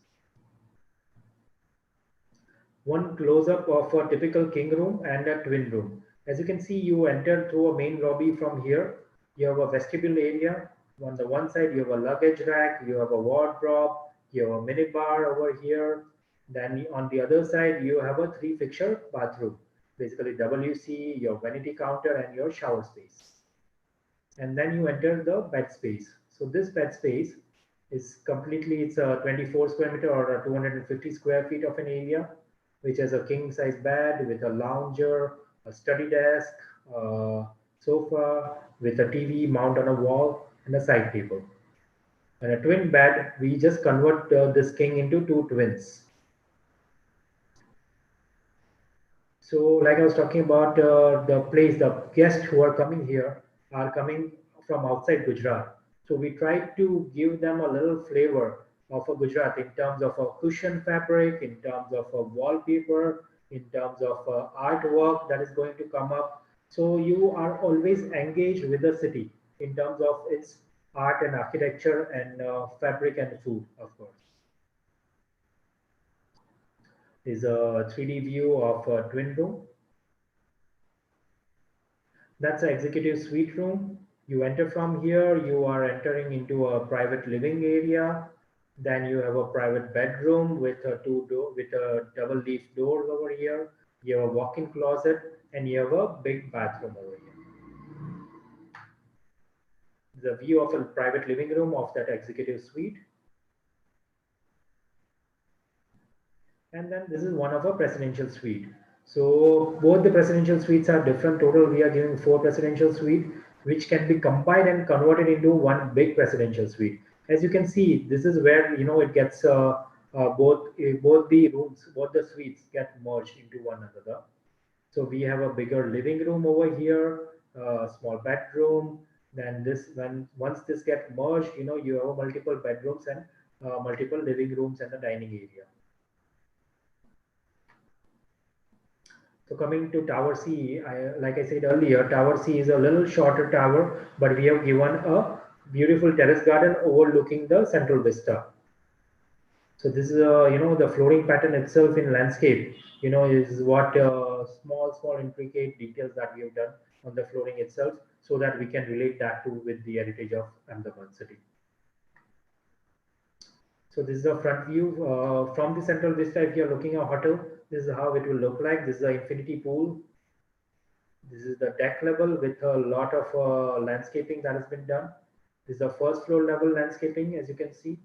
One close-up of a typical king room and a twin room. As you can see, you enter through a main lobby from here. You have a vestibule area. On the one side, you have a luggage rack, you have a wardrobe, you have a mini bar over here. Then on the other side, you have a 3-fixture bathroom. Basically WC, your vanity counter, and your shower space. And then you enter the bed space. So this bed space is completely, it's a 24 square meter or a 250 square feet of an area, which has a king size bed with a lounger, a study desk, sofa with a TV mount on a wall, and a side table. And a twin bed, we just convert this king into 2 twins. So like I was talking about the place, the guests who are coming here are coming from outside Gujarat. So we try to give them a little flavor of a Gujarat in terms of a cushion fabric, in terms of a wallpaper, in terms of artwork that is going to come up. So you are always engaged with the city in terms of its art and architecture and fabric and food, of course. Is a 3D view of a twin room. That's an executive suite room. You enter from here, you are entering into a private living area. Then you have a private bedroom with a with a double leaf doors over here. You have a walk-in closet, and you have a big bathroom over here. The view of a private living room of that executive suite. And then this is one of a presidential suite. So both the presidential suites are different. Total, we are giving four presidential suite, which can be combined and converted into one big presidential suite. As you can see, this is where it gets both the rooms, both the suites get merged into one another. So we have a bigger living room over here, a small bedroom. Then this, when once this get merged, you have multiple bedrooms and multiple living rooms and the dining area. So coming to Tower C, like I said earlier, Tower C is a little shorter tower, but we have given a beautiful terrace garden overlooking the central vista. So this is the flooring pattern itself in landscape, is what small intricate details that we have done on the flooring itself, so that we can relate that to with the heritage of Ahmedabad city. So this is the front view from the central vista. If you are looking at a hotel, this is how it will look like. This is the infinity pool. This is the deck level with a lot of landscaping that has been done. This is the first floor level landscaping, as you can see.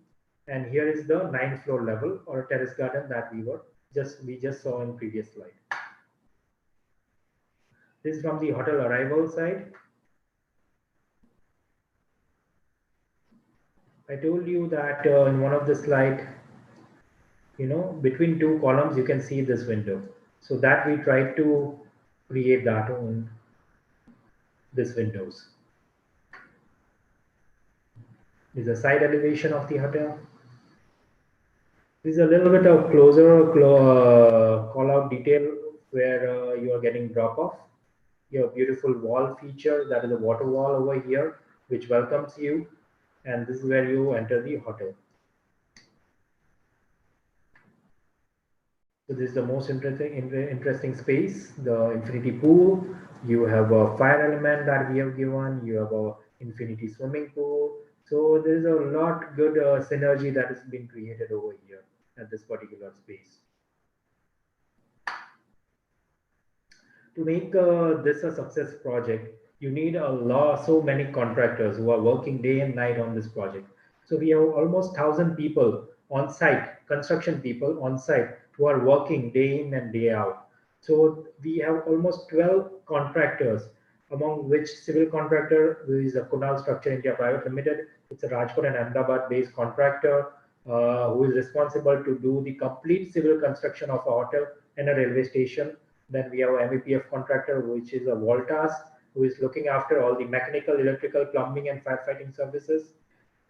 And here is the ninth floor level or terrace garden that we just saw in previous slide. This is from the hotel arrival side. I told you that in one of the slide, between two columns, you can see this window. So that we tried to create that on this windows. This is a side elevation of the hotel. This is a little bit of closer call out detail where you are getting drop off. Your beautiful wall feature, that is a water wall over here, which welcomes you. And this is where you enter the hotel. So this is the most interesting space, the infinity pool. You have a fire element that we have given. You have a infinity swimming pool. So there's a lot good synergy that has been created over here at this particular space. To make this a success project, you need so many contractors who are working day and night on this project. So we have almost 1,000 people on site, construction people on site who are working day in and day out. So we have almost 12 contractors, among which civil contractor, who is a Kunal Structure India Private Limited. It's a Rajkot and Ahmedabad based contractor who is responsible to do the complete civil construction of a hotel and a railway station. Then we have a MEPF contractor, which is a Voltas, who is looking after all the mechanical, electrical, plumbing, and firefighting services.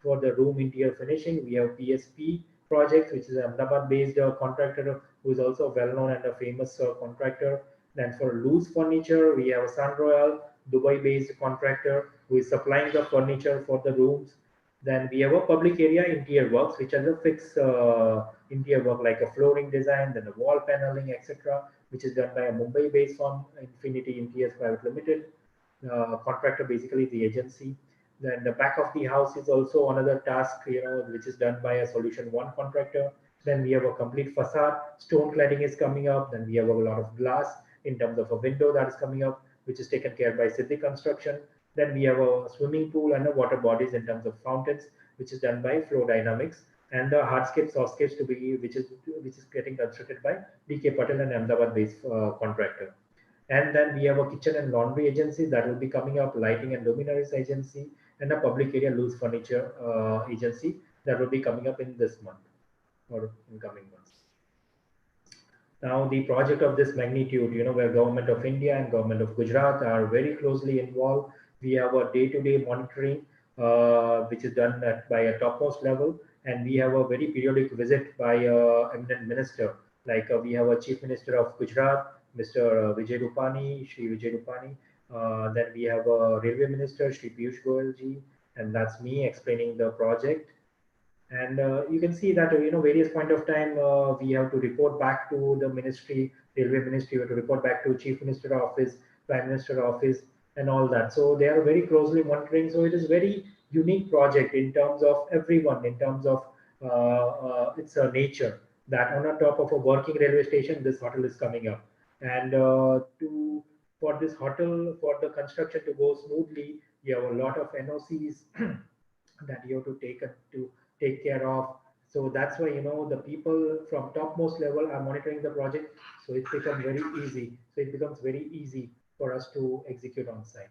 For the room interior finishing, we have PSP Projects, which is an Ahmedabad-based contractor who is also well-known and a famous contractor. Then for loose furniture, we have a Sun Royal, Dubai-based contractor who is supplying the furniture for the rooms. Then we have a public area interior works, which are the fixed interior work like a flooring design, then the wall paneling, etc., which is done by a Mumbai-based firm, Infinity Interiors Private Limited. Contractor basically the agency. Then the back of the house is also another task, which is done by a Solution One contractor. Then we have a complete facade, stone cladding is coming up. Then we have a lot of glass in terms of a window that is coming up, which is taken care by Siddhi Construction. Then we have a swimming pool and a water bodies in terms of fountains, which is done by Flow Dynamics, and the hardscapes, softscapes to be which is getting constructed by DK Patel and Ahmedabad-based contractor. And then we have a kitchen and laundry agency that will be coming up, lighting and luminaries agency, and a public area loose furniture agency that will be coming up in this month or in coming months. Now, the project of this magnitude, where Government of India and Government of Gujarat are very closely involved. We have a day-to-day monitoring, which is done by a topmost level, and we have a very periodic visit by a eminent minister. Like we have a Chief Minister of Gujarat, Mr. Vijay Rupani, Shri Vijay Rupani. Then we have a Railway Minister, Shri Piyush Goyal ji, and that's me explaining the project. And you can see that various point of time we have to report back to the ministry, railway ministry. We have to report back to chief minister office, prime minister office, and all that. So they are very closely monitoring. So it is very unique project in terms of everyone, in terms of its nature, that on the top of a working railway station this hotel is coming up. And to for this hotel, for the construction to go smoothly, you have a lot of NOCs that you have to take care of. So that's why, the people from topmost level are monitoring the project. So it's become very easy. So it becomes very easy for us to execute on site.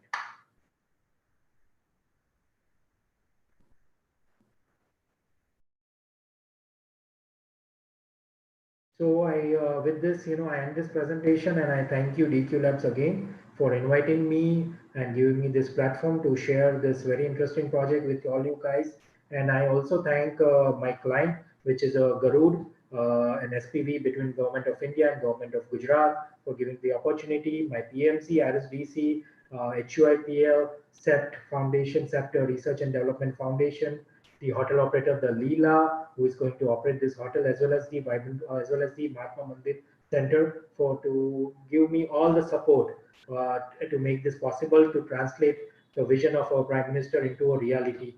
So with this, I end this presentation, and I thank you, DQ Labs, again for inviting me and giving me this platform to share this very interesting project with all you guys. And I also thank my client, which is a Garud, an SPV between Government of India and Government of Gujarat, for giving the opportunity. My PMC, RSDC, HUIPL, SEPT Foundation, SEPT Research and Development Foundation, the hotel operator, the Leela, who is going to operate this hotel, as well as the Vibrant, as well as the Mahatma Mandir Center, for to give me all the support to make this possible, to translate the vision of our Prime Minister into a reality,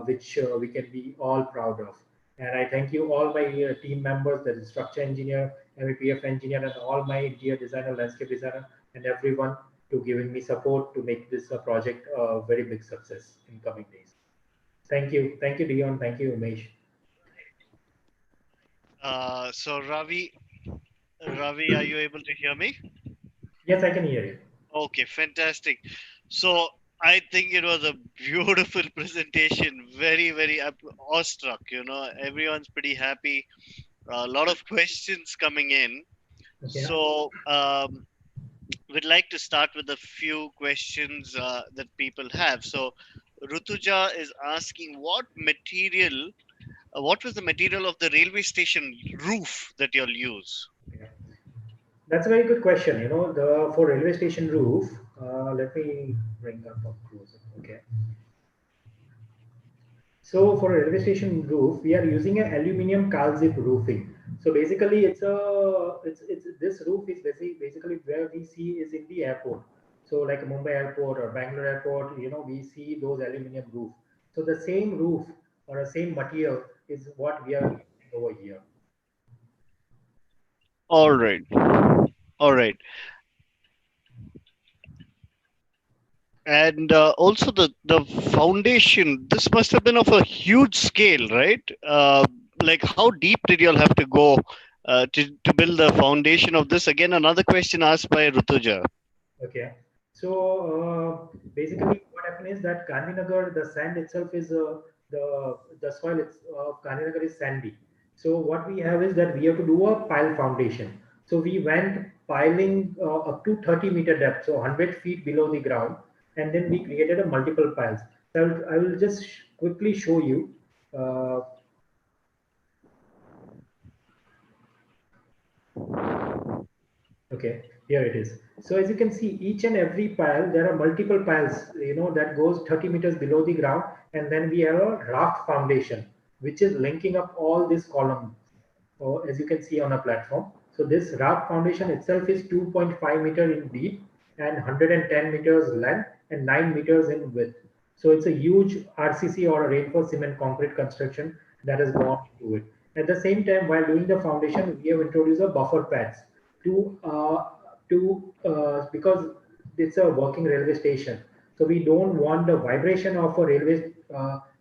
which we can be all proud of. And I thank you all my team members, the structure engineer, MEPF engineer, and all my interior designer, landscape designer, and everyone to giving me support to make this project a very big success in coming days. Thank you. Thank you, Dion. Thank you, Umesh. So Ravi, are you able to hear me? Yes, I can hear you. Okay, fantastic. So I think it was a beautiful presentation. Very, very awestruck. Everyone's pretty happy. A lot of questions coming in. Okay. So we'd like to start with a few questions that people have. So Rutuja is asking, what was the material of the railway station roof that you'll use? Yeah. That's a very good question. The for railway station roof, let me bring up closer. Okay. So for a railway station roof, we are using a aluminium calzip roofing. So basically, it's this roof is basically where we see is in the airport. So like Mumbai airport or Bangalore airport, we see those aluminium roof. So the same roof or the same material is what we are using over here. All right. All right. And also the foundation. This must have been of a huge scale, right? Like how deep did you all have to go to build the foundation of this? Again, another question asked by Rutuja. Okay. So basically, what happened is that Gandhinagar, the sand itself is the soil of Gandhinagar is sandy. So what we have is that we have to do a pile foundation. So we went piling up to 30-meter depth, so 100 feet below the ground, and then we created a multiple piles. So I will just quickly show you. Uh, Okay, here it is. So as you can see, each and every pile, there are multiple piles, that goes 30 meters below the ground. And then we have a raft foundation, which is linking up all these columns, as you can see on a platform. So this raft foundation itself is 2.5 meter in deep and 110 meters length and 9 meters in width. So it's a huge RCC, or a reinforced cement concrete construction, that has gone into it. At the same time, while doing the foundation, we have introduced a buffer pads to because it's a working railway station, so we don't want the vibration of a railway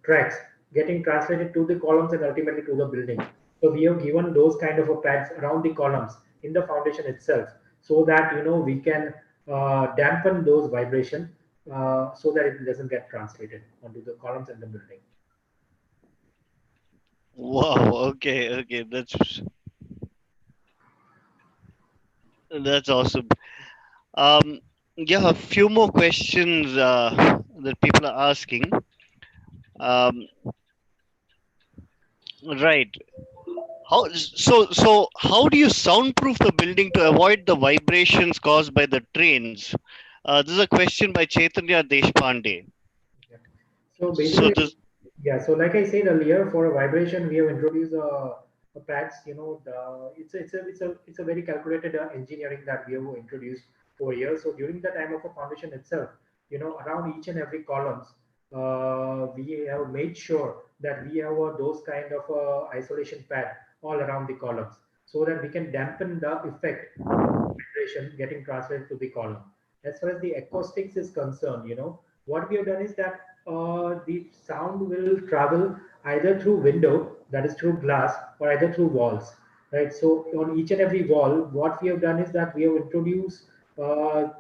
tracks getting translated to the columns and ultimately to the building. So we have given those kind of a pads around the columns in the foundation itself, so that we can dampen those vibration, so that it doesn't get translated onto the columns and the building. Wow. Okay. Okay. That's awesome. Um, yeah, a few more questions that people are asking. Um, right. How do you soundproof the building to avoid the vibrations caused by the trains? This is a question by Chaitanya Deshpande. Yeah. So So basically, this yeah. So like I said earlier, for a vibration, we have introduced a pads. It's a very calculated engineering that we have introduced over here. So during the time of a foundation itself, around each and every columns, we have made sure that we have those kind of isolation pad all around the columns, so that we can dampen the effect of vibration getting translated to the column. As far as the acoustics is concerned, what we have done is that the sound will travel either through window, that is through glass, or either through walls, right? So on each and every wall, what we have done is that we have introduced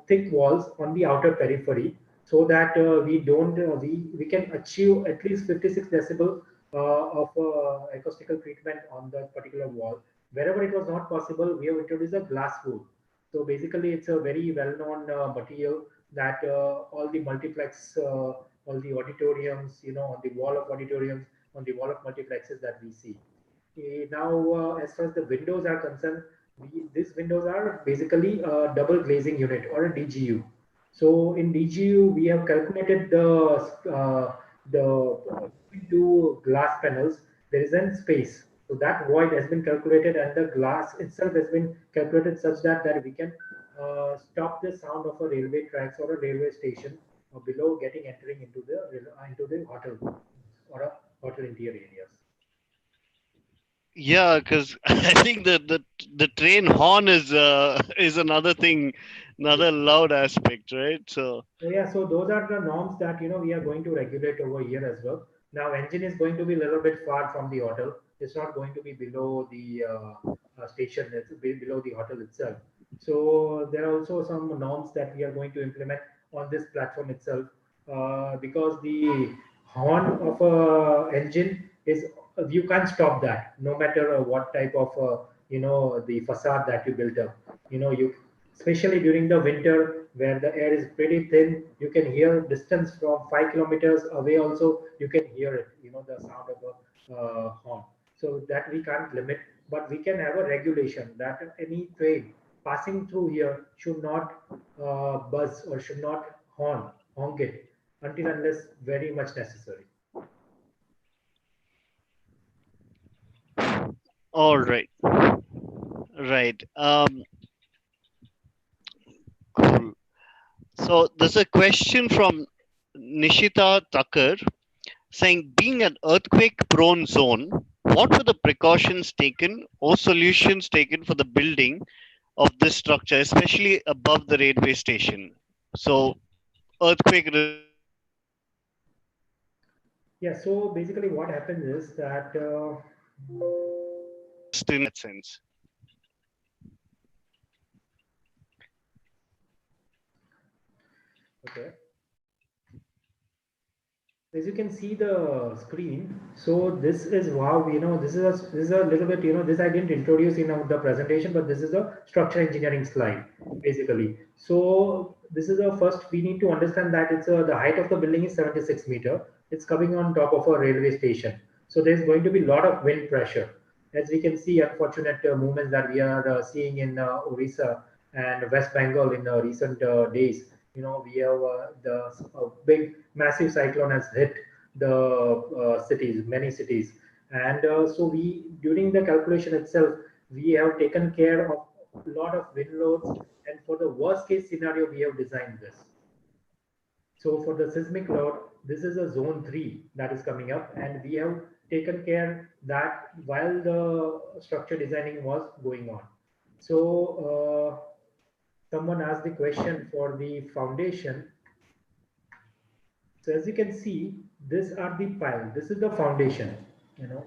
thick walls on the outer periphery, so that we don't we can achieve at least 56 decibel of acoustical treatment on the particular wall. Wherever it was not possible, we have introduced a glass wool. So basically, it's a very well-known material that all the multiplex, all the auditoriums, on the wall of auditoriums, on the wall of multiplexes that we see. Now, as far as the windows are concerned, these windows are basically a double glazing unit or a DGU. So in DGU, we have calculated the into glass panels. There is a space, so that void has been calculated, and the glass itself has been calculated such that we can stop the sound of a railway tracks or a railway station below getting entering into the hotel or a hotel interior areas. Yeah, because I think the train horn is another thing, another loud aspect, right? So So yeah, so those are the norms that we are going to regulate over here as well. Now, engine is going to be a little bit far from the hotel. It's not going to be below the station. It's below the hotel itself. So there are also some norms that we are going to implement on this platform itself, because the horn of a engine is you can't stop that, no matter what type of the facade that you built up. You especially during the winter where the air is pretty thin, you can hear distance from 5 kilometers away also, you can hear it, the sound of a horn. So that we can't limit, but we can have a regulation that any train passing through here should not buzz or should not honk it until unless very much necessary. all right, right. Cool. So there's a question from Nishita Tucker saying, being an earthquake prone zone, what were the precautions taken or solutions taken for the building of this structure, especially above the railway station? So, earthquake resistant in that sense. Yeah, so basically what happens is that okay, as you can see the screen, so this is wow, this is a little bit, this I didn't introduce in the presentation, but this is a structural engineering slide basically. So this is the first, we need to understand that it's the height of the building is 76 meter. It's coming on top of a railway station, so there's going to be a lot of wind pressure. As we can see, unfortunate movements that we are seeing in Orissa and West Bengal in recent days. We have the big massive cyclone has hit the cities, many cities, and so we during the calculation itself we have taken care of a lot of wind loads, and for the worst case scenario we have designed this. So for the seismic load, this is a zone 3 that is coming up, and we have taken care that while the structure designing was going on. So someone asked the question for the foundation. So as you can see, these are the pile. This is the foundation. You know,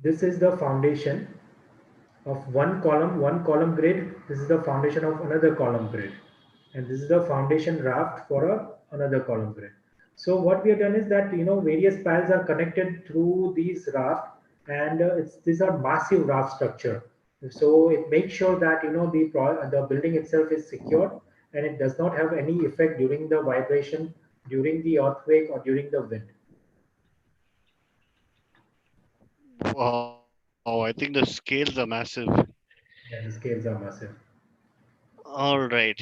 this is the foundation of one column grid. This is the foundation of another column grid, and this is the foundation raft for another column grid. So what we have done is that various piles are connected through these raft, and these are massive raft structure. So it makes sure that the building itself is secured, and it does not have any effect during the vibration, during the earthquake, or during the wind. Wow, I think the scales are massive. Yeah, the scales are massive. All right.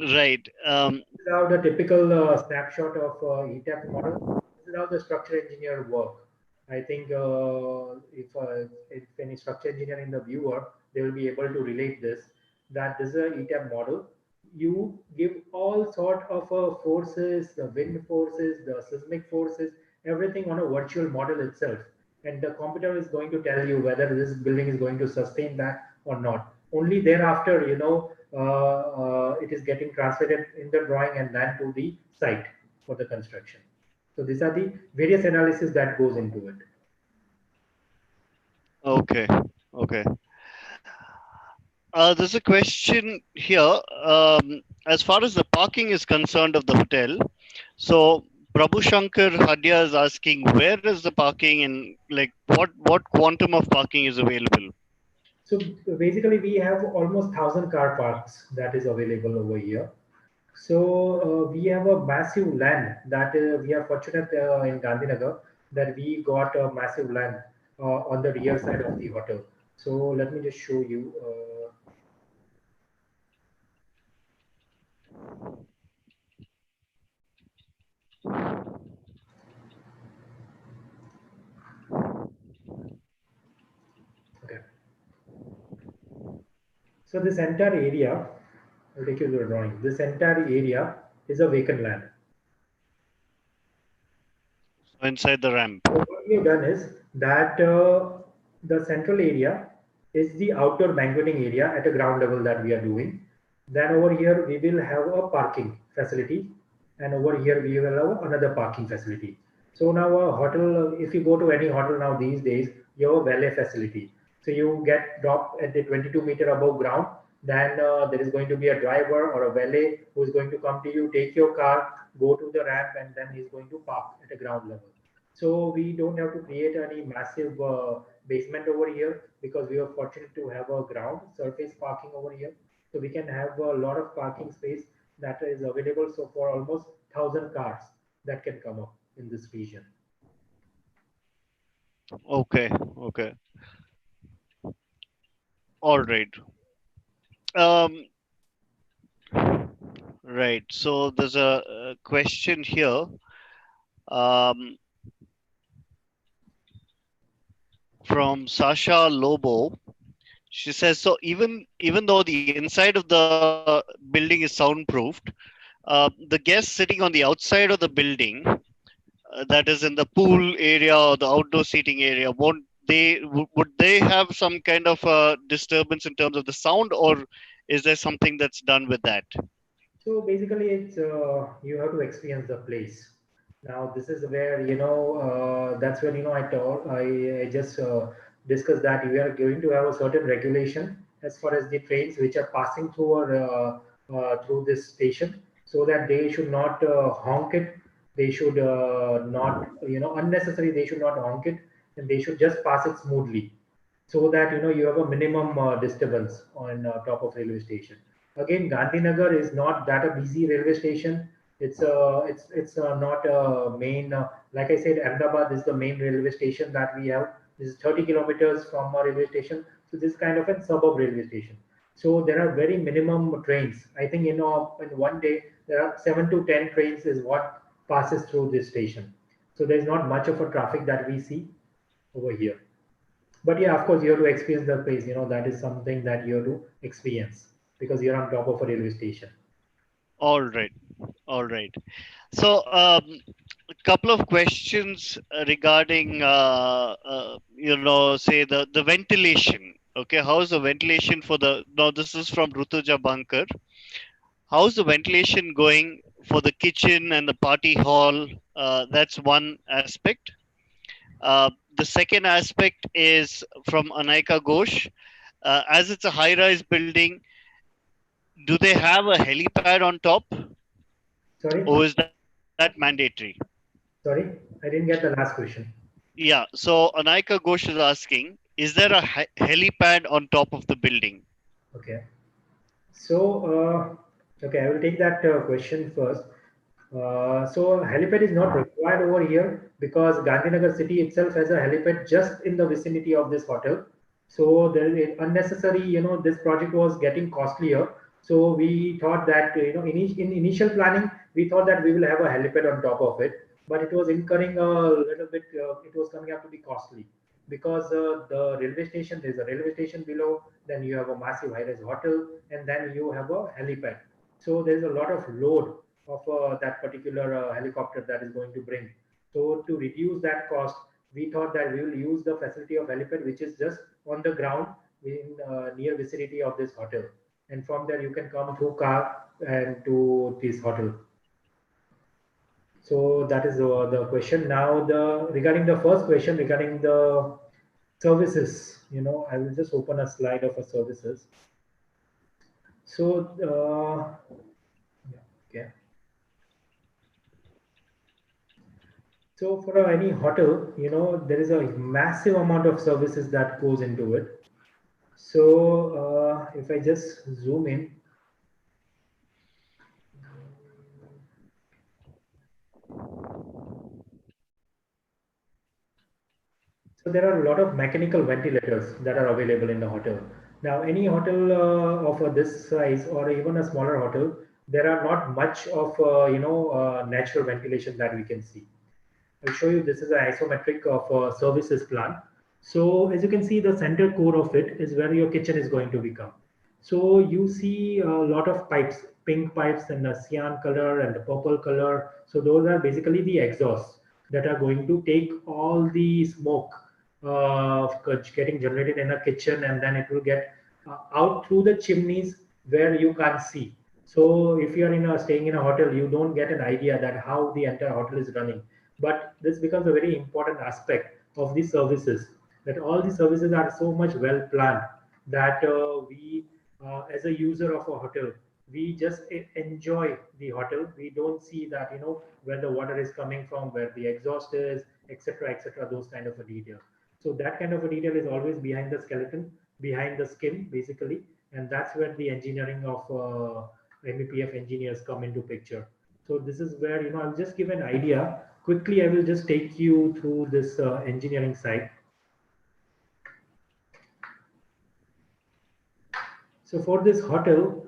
Right. This is how the typical snapshot of ETAP model. This is how the structural engineer work. I think if any structural engineer in the viewer, they will be able to relate this. That this is a ETAP model. You give all sort of forces, the wind forces, the seismic forces, everything on a virtual model itself, and the computer is going to tell you whether this building is going to sustain that or not. Only thereafter, it is getting translated in the drawing and then to the site for the construction. So these are the various analysis that goes into it. Okay. Okay. There's a question here. As far as the parking is concerned of the hotel, so Prabhu Shankar Hadya is asking where is the parking and like what quantum of parking is available. So basically, we have almost 1,000 car parks that is available over here. So we have a massive land that we are fortunate in Gandhinagar that we got a massive land on the rear side of the hotel. So let me just show you. Okay. So this entire area, I'll take you to the drawing. This entire area is a vacant land. So inside the ramp. So what we have done is that the central area is the outdoor banqueting area at a ground level that we are doing. Then over here we will have a parking facility, and over here we will have another parking facility. So now a hotel, if you go to any hotel now these days, you have a valet facility. So you get dropped at the 22-meter above ground. Then there is going to be a driver or a valet who is going to come to you, take your car, go to the ramp, and then he's going to park at a ground level. So we don't have to create any massive basement over here because we are fortunate to have a ground surface parking over here. So we can have a lot of parking space that is available. So for almost 1,000 cars that can come up in this region. Okay. Okay. All right. Um, right. So there's a question here. Um, from Sasha Lobo. She says, so even though the inside of the building is soundproofed, the guests sitting on the outside of the building, that is in the pool area or the outdoor seating area, won't they would they have some kind of disturbance in terms of the sound, or is there something that's done with that? So basically, it's you have to experience the place. Now, this is where that's when I just discussed that we are going to have a certain regulation as far as the trains which are passing through or through this station, so that they should not honk it. They should not unnecessary. They should not honk it, and they should just pass it smoothly so that you have a minimum disturbance on top of railway station. Again, Gandhinagar is not that a busy railway station. It's not a main. Like I said, Ahmedabad is the main railway station that we have. This is 30 kilometers from a railway station. So this is kind of a suburb railway station. So there are very minimum trains. I think in one day there are 7 to 10 trains is what passes through this station. So there is not much of a traffic that we see over here. But yeah, of course, you have to experience the place. That is something that you have to experience because you're on top of a railway station. All right. All right. So, a couple of questions regarding, say the ventilation. Okay, how's the ventilation for the? No, this is from Rutuja Bankar. How's the ventilation going for the kitchen and the party hall? That's one aspect. The second aspect is from Anaika Ghosh. As it's a high-rise building, do they have a helipad on top, Sorry, or is that mandatory? sorry, I didn't get the last question. Yeah, so Anaika Ghosh is asking, is there a helipad on top of the building? Okay. So, okay, I will take that question first. So helipad is not required over here because Gandhinagar city itself has a helipad just in the vicinity of this hotel. So there is unnecessary, this project was getting costlier. So we thought that, in initial planning, we thought that we will have a helipad on top of it, but it was incurring a little bit, it was coming up to be costly because the railway station, there's a railway station below, then you have a massive high-rise hotel, and then you have a helipad. So there's a lot of load of that particular helicopter that is going to bring. So to reduce that cost, we thought that we will use the facility of helipad, which is just on the ground in near vicinity of this hotel, and from there you can come through car and to this hotel. So that is the question. Now, the regarding the first question regarding the services, I will just open a slide of a services. So, yeah, okay. So for any hotel, there is a massive amount of services that goes into it. So if I just zoom in, so there are a lot of mechanical ventilators that are available in the hotel. Now, any hotel of this size or even a smaller hotel, there are not much of natural ventilation that we can see. I'll show you. This is an isometric of a services plan. So as you can see, the center core of it is where your kitchen is going to become. So you see a lot of pipes, pink pipes and the cyan color and the purple color. So those are basically the exhausts that are going to take all the smoke getting generated in a kitchen, and then it will get out through the chimneys where you can't see. So if you are staying in a hotel, you don't get an idea that how the entire hotel is running. But this becomes a very important aspect of the services, that all the services are so much well planned that we as a user of a hotel, we just enjoy the hotel. We don't see that where the water is coming from, where the exhaust is, etc., etc., those kind of a detail. So that kind of a detail is always behind the skeleton, behind the skin basically, and that's where the engineering of MEPF engineers come into picture. So this is where I'll just give an idea quickly. I will just take you through this engineering side. So for this hotel,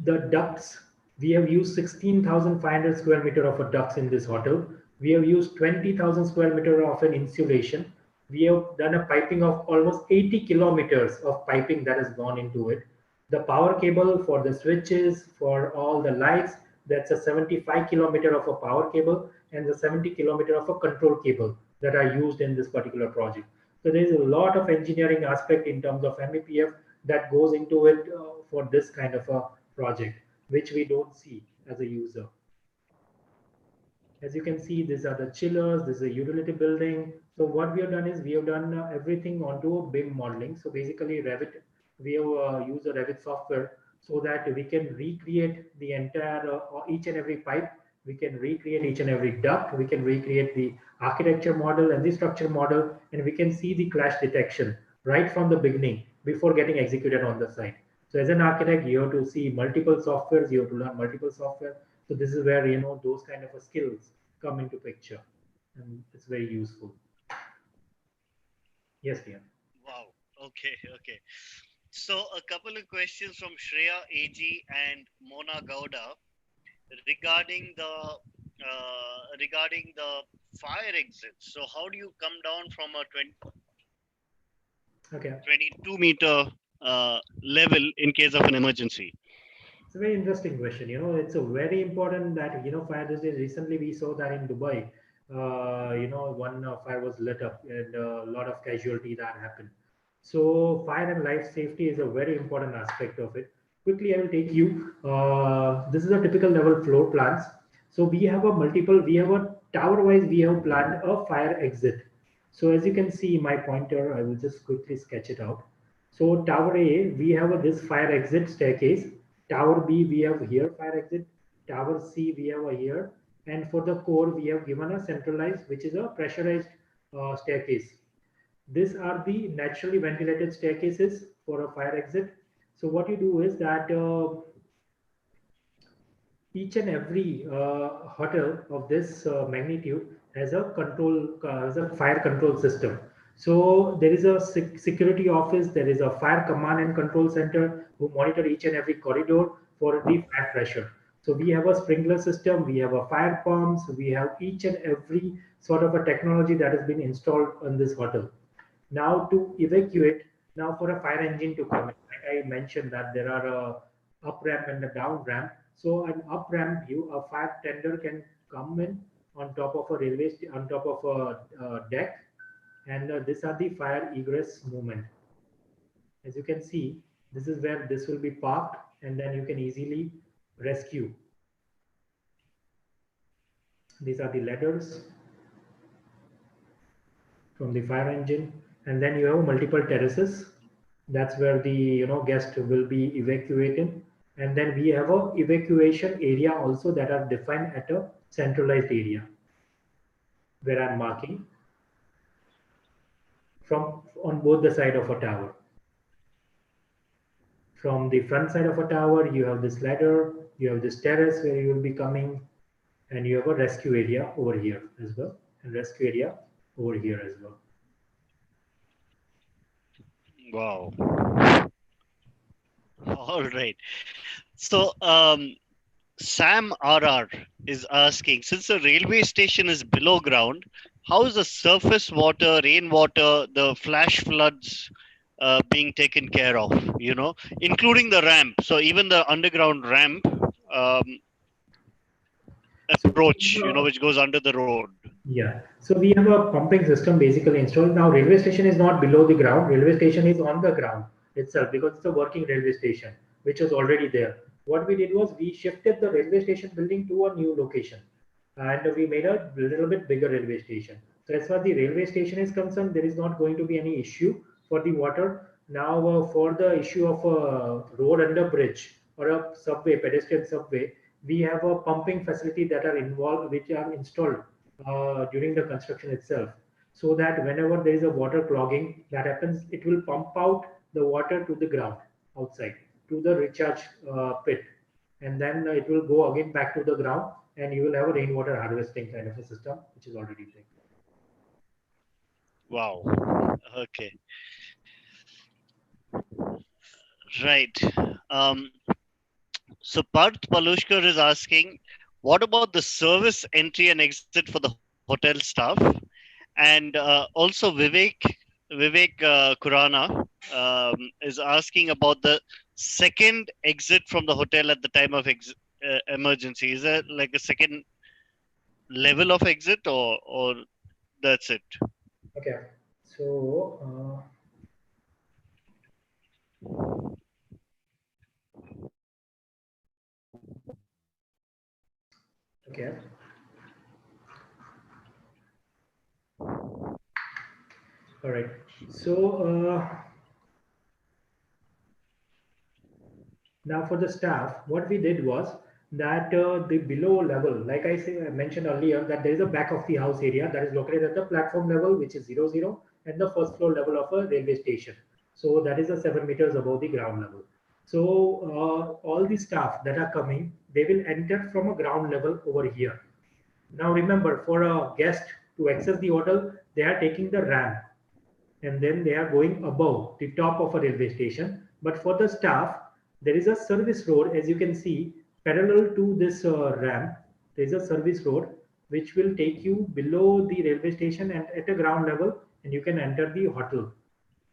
the ducts, we have used 16,500 square meter of a ducts in this hotel. We have used 20,000 square meter of an insulation. We have done a piping of almost 80 kilometers of piping that has gone into it. The power cable for the switches, for all the lights, that's a 75 kilometer of a power cable and the 70 kilometer of a control cable that are used in this particular project. So there is a lot of engineering aspect in terms of MEPF that goes into it for this kind of a project, which we don't see as a user. As you can see, these are the chillers, this is a utility building. So what we have done is we have done everything onto a BIM modeling. So basically Revit, we have used a Revit software so that we can recreate the entire, each and every pipe. We can recreate each and every duct. We can recreate the architecture model and the structure model, and we can see the clash detection right from the beginning before getting executed on the site. So as an architect, you have to see multiple softwares, you have to learn multiple software. So this is where those kind of skills come into picture, and it's very useful. Yes, dear. Wow. Okay. Okay. So a couple of questions from Shreya AG and Mona Gowda regarding the fire exits. So how do you come down from a Okay. 22-meter level in case of an emergency? It's a very interesting question. It's a very important that fire these days. Recently, we saw that in Dubai. One fire was lit up and a lot of casualty that happened. So, fire and life safety is a very important aspect of it. Quickly, I will take you. This is a typical level floor plans. So, we have a multiple. We have a tower wise. We have planned a fire exit. So, as you can see, my pointer. I will just quickly sketch it out. So tower A, we have this fire exit staircase. Tower B, we have here fire exit. Tower C, we have a here. And for the core, we have given a centralized, which is a pressurized staircase. These are the naturally ventilated staircases for a fire exit. So what you do is that each and every hotel of this magnitude has a has a fire control system. So there is a security office, there is a fire command and control center who monitor each and every corridor for the fire pressure. So we have a sprinkler system, we have a fire pumps, we have each and every sort of a technology that has been installed in this hotel. Now to evacuate, now for a fire engine to come in, like I mentioned that there are a up ramp and a down ramp. So an up ramp view, a fire tender can come in on top of a on top of a deck, and these are the fire egress movement. As you can see, this is where this will be parked, and then you can easily rescue. These are the ladders from the fire engine, and then you have multiple terraces. That's where the guest will be evacuated, and then we have a evacuation area also that are defined at a centralized area where I'm marking from on both the side of a tower. From the front side of a tower, you have this ladder, you have this terrace where you will be coming, and you have a rescue area over here as well, and rescue area over here as well. Wow. All right. So, Sam RR is asking, since the railway station is below ground, how is the surface water, rainwater, the flash floods being taken care of? Including the ramp. So even the underground ramp um, So approach, which goes under the road. yeah, so we have a pumping system basically installed. Now, railway station is not below the ground. Railway station is on the ground itself because it's a working railway station, which is already there. What we did was we shifted the railway station building to a new location, and we made a little bit bigger railway station. So as far as the railway station is concerned, there is not going to be any issue for the water. Now, for the issue of a road under bridge or a subway, pedestrian subway, we have a pumping facility that are involved, which are installed during the construction itself, so that whenever there is a water clogging that happens, it will pump out the water to the ground outside to the recharge pit, and then it will go again back to the ground, and you will have a rainwater harvesting kind of a system which is already there. Wow. Okay. Right. Um, so Parth Palushkar is asking, what about the service entry and exit for the hotel staff? And also Vivek Kurana is asking about the second exit from the hotel at the time of emergency. Is there like a second level of exit, or that's it? Okay, so okay, all right. So now for the staff, what we did was that the below level, like I mentioned earlier, that there is a back of the house area that is located at the platform level, which is 00, and the first floor level of a railway station. So that is a 7 meters above the ground level. So all the staff that are coming, they will enter from a ground level over here. Now remember, for a guest to access the hotel, they are taking the ramp, and then they are going above the top of a railway station. But for the staff, there is a service road, as you can see, parallel to this ramp. There is a service road which will take you below the railway station and at a ground level, and you can enter the hotel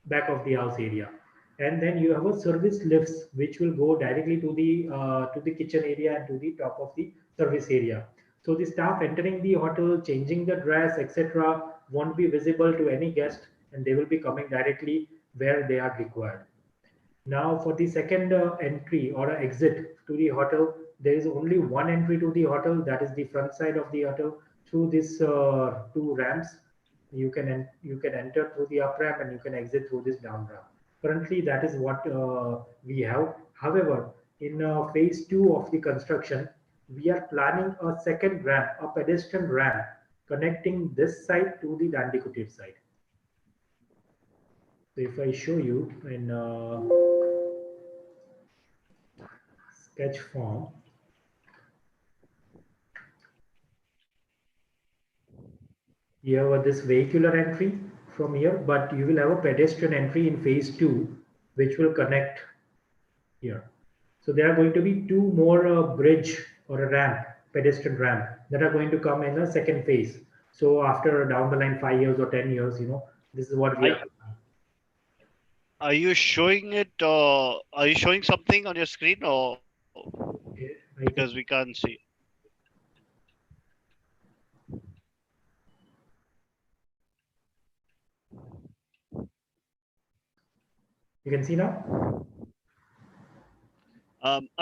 back of the house area. And then you have a service lifts which will go directly to the kitchen area and to the top of the service area. So the staff entering the hotel, changing the dress, etc., won't be visible to any guest, and they will be coming directly where they are required. Now, for the second entry or exit to the hotel, there is only one entry to the hotel, that is the front side of the hotel. Through these two ramps, you can enter through the up ramp and you can exit through this down ramp. Currently, that is what we have. However, in phase two of the construction, we are planning a second ramp, a pedestrian ramp, connecting this side to the Dandikutir side. So if I show you in sketch form, you have this vehicular entry from here, but you will have a pedestrian entry in phase two, which will connect here. So there are going to be two more bridge or a ramp, pedestrian ramp, that are going to come in the second phase. So after down the line 5 years or 10 years, this is what we are. Are you showing it, or are you showing something on your screen, or because we I can, can't see? You can see now?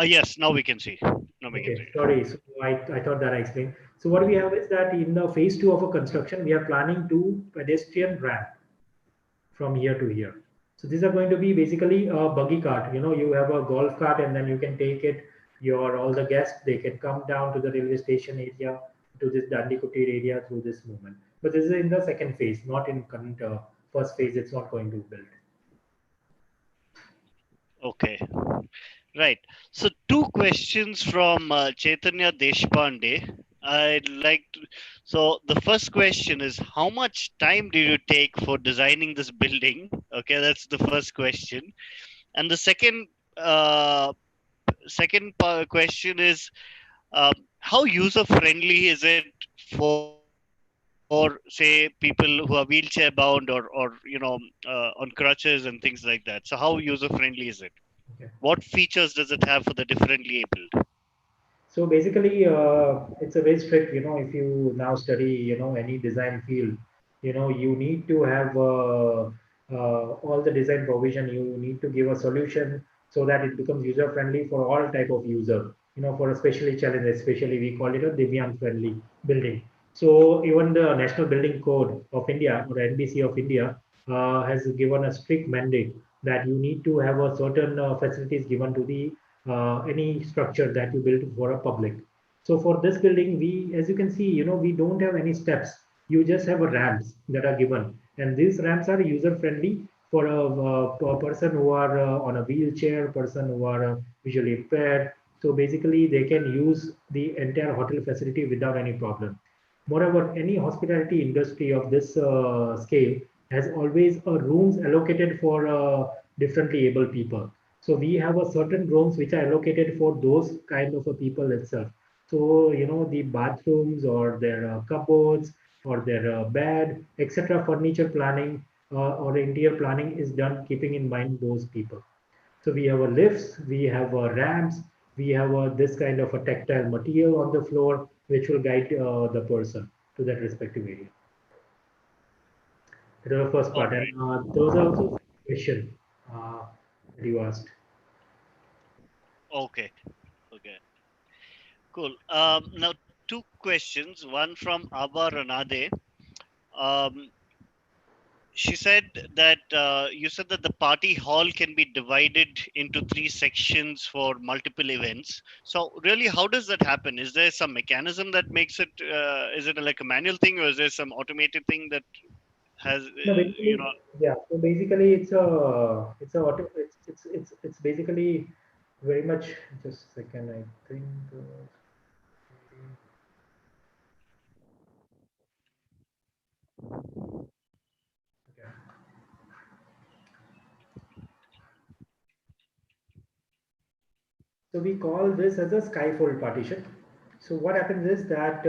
Yes, now we can see. Now we can Okay, see. sorry. So I thought that I explained. So what we have is that in the phase two of a construction, we are planning two pedestrian ramp from here to here. So these are going to be basically a buggy cart. You know, you have a golf cart and then you can take it, your all the guests, they can come down to the railway station area, to this Dandi Kutir area through this movement. But this is in the second phase, not in current first phase. It's not going to build. Okay, right. So two questions from Chaitanya Deshpande. I'd like to, so the first question is how much time did you take for designing this building? Okay, that's the first question. And the question is how user friendly is it for say people who are wheelchair bound or on crutches and things like that? So how user friendly is it? Okay. What features does it have for the differently abled? So basically, it's a very strict, if you now study, any design field, you need to have all the design provision. You need to give a solution so that it becomes user friendly for all type of user, for especially challenge, especially we call it a Debian friendly building. So even the National Building Code of India or NBC of India has given a strict mandate that you need to have a certain facilities given to the any structure that you build for a public. So for this building, we, as you can see, we don't have any steps. You just have a ramps that are given, and these ramps are user friendly for a person who are on a wheelchair, person who are visually impaired. So basically, they can use the entire hotel facility without any problem. Moreover, any hospitality industry of this scale has always rooms allocated for differently able people. So we have a certain rooms which are allocated for those kind of a people itself. So the bathrooms or their cupboards or their bed, etc. Furniture planning or interior planning is done keeping in mind those people. So we have a lifts, we have ramps, we have this kind of a tactile material on the floor which will guide the person to that respective area. That was the first All part, and right. those are also questions uh, that you asked. Okay. Okay. Cool. Now two questions. One from Abba Ranade. Um, she said that you said that the party hall can be divided into three sections for multiple events. So really, how does that happen? Is there some mechanism that makes it? Is it like a manual thing, or is there some automated thing that has No, basically, yeah. So basically, it's basically very much. Just a second, I think. Okay. So we call this as a skyfold partition. So what happens is that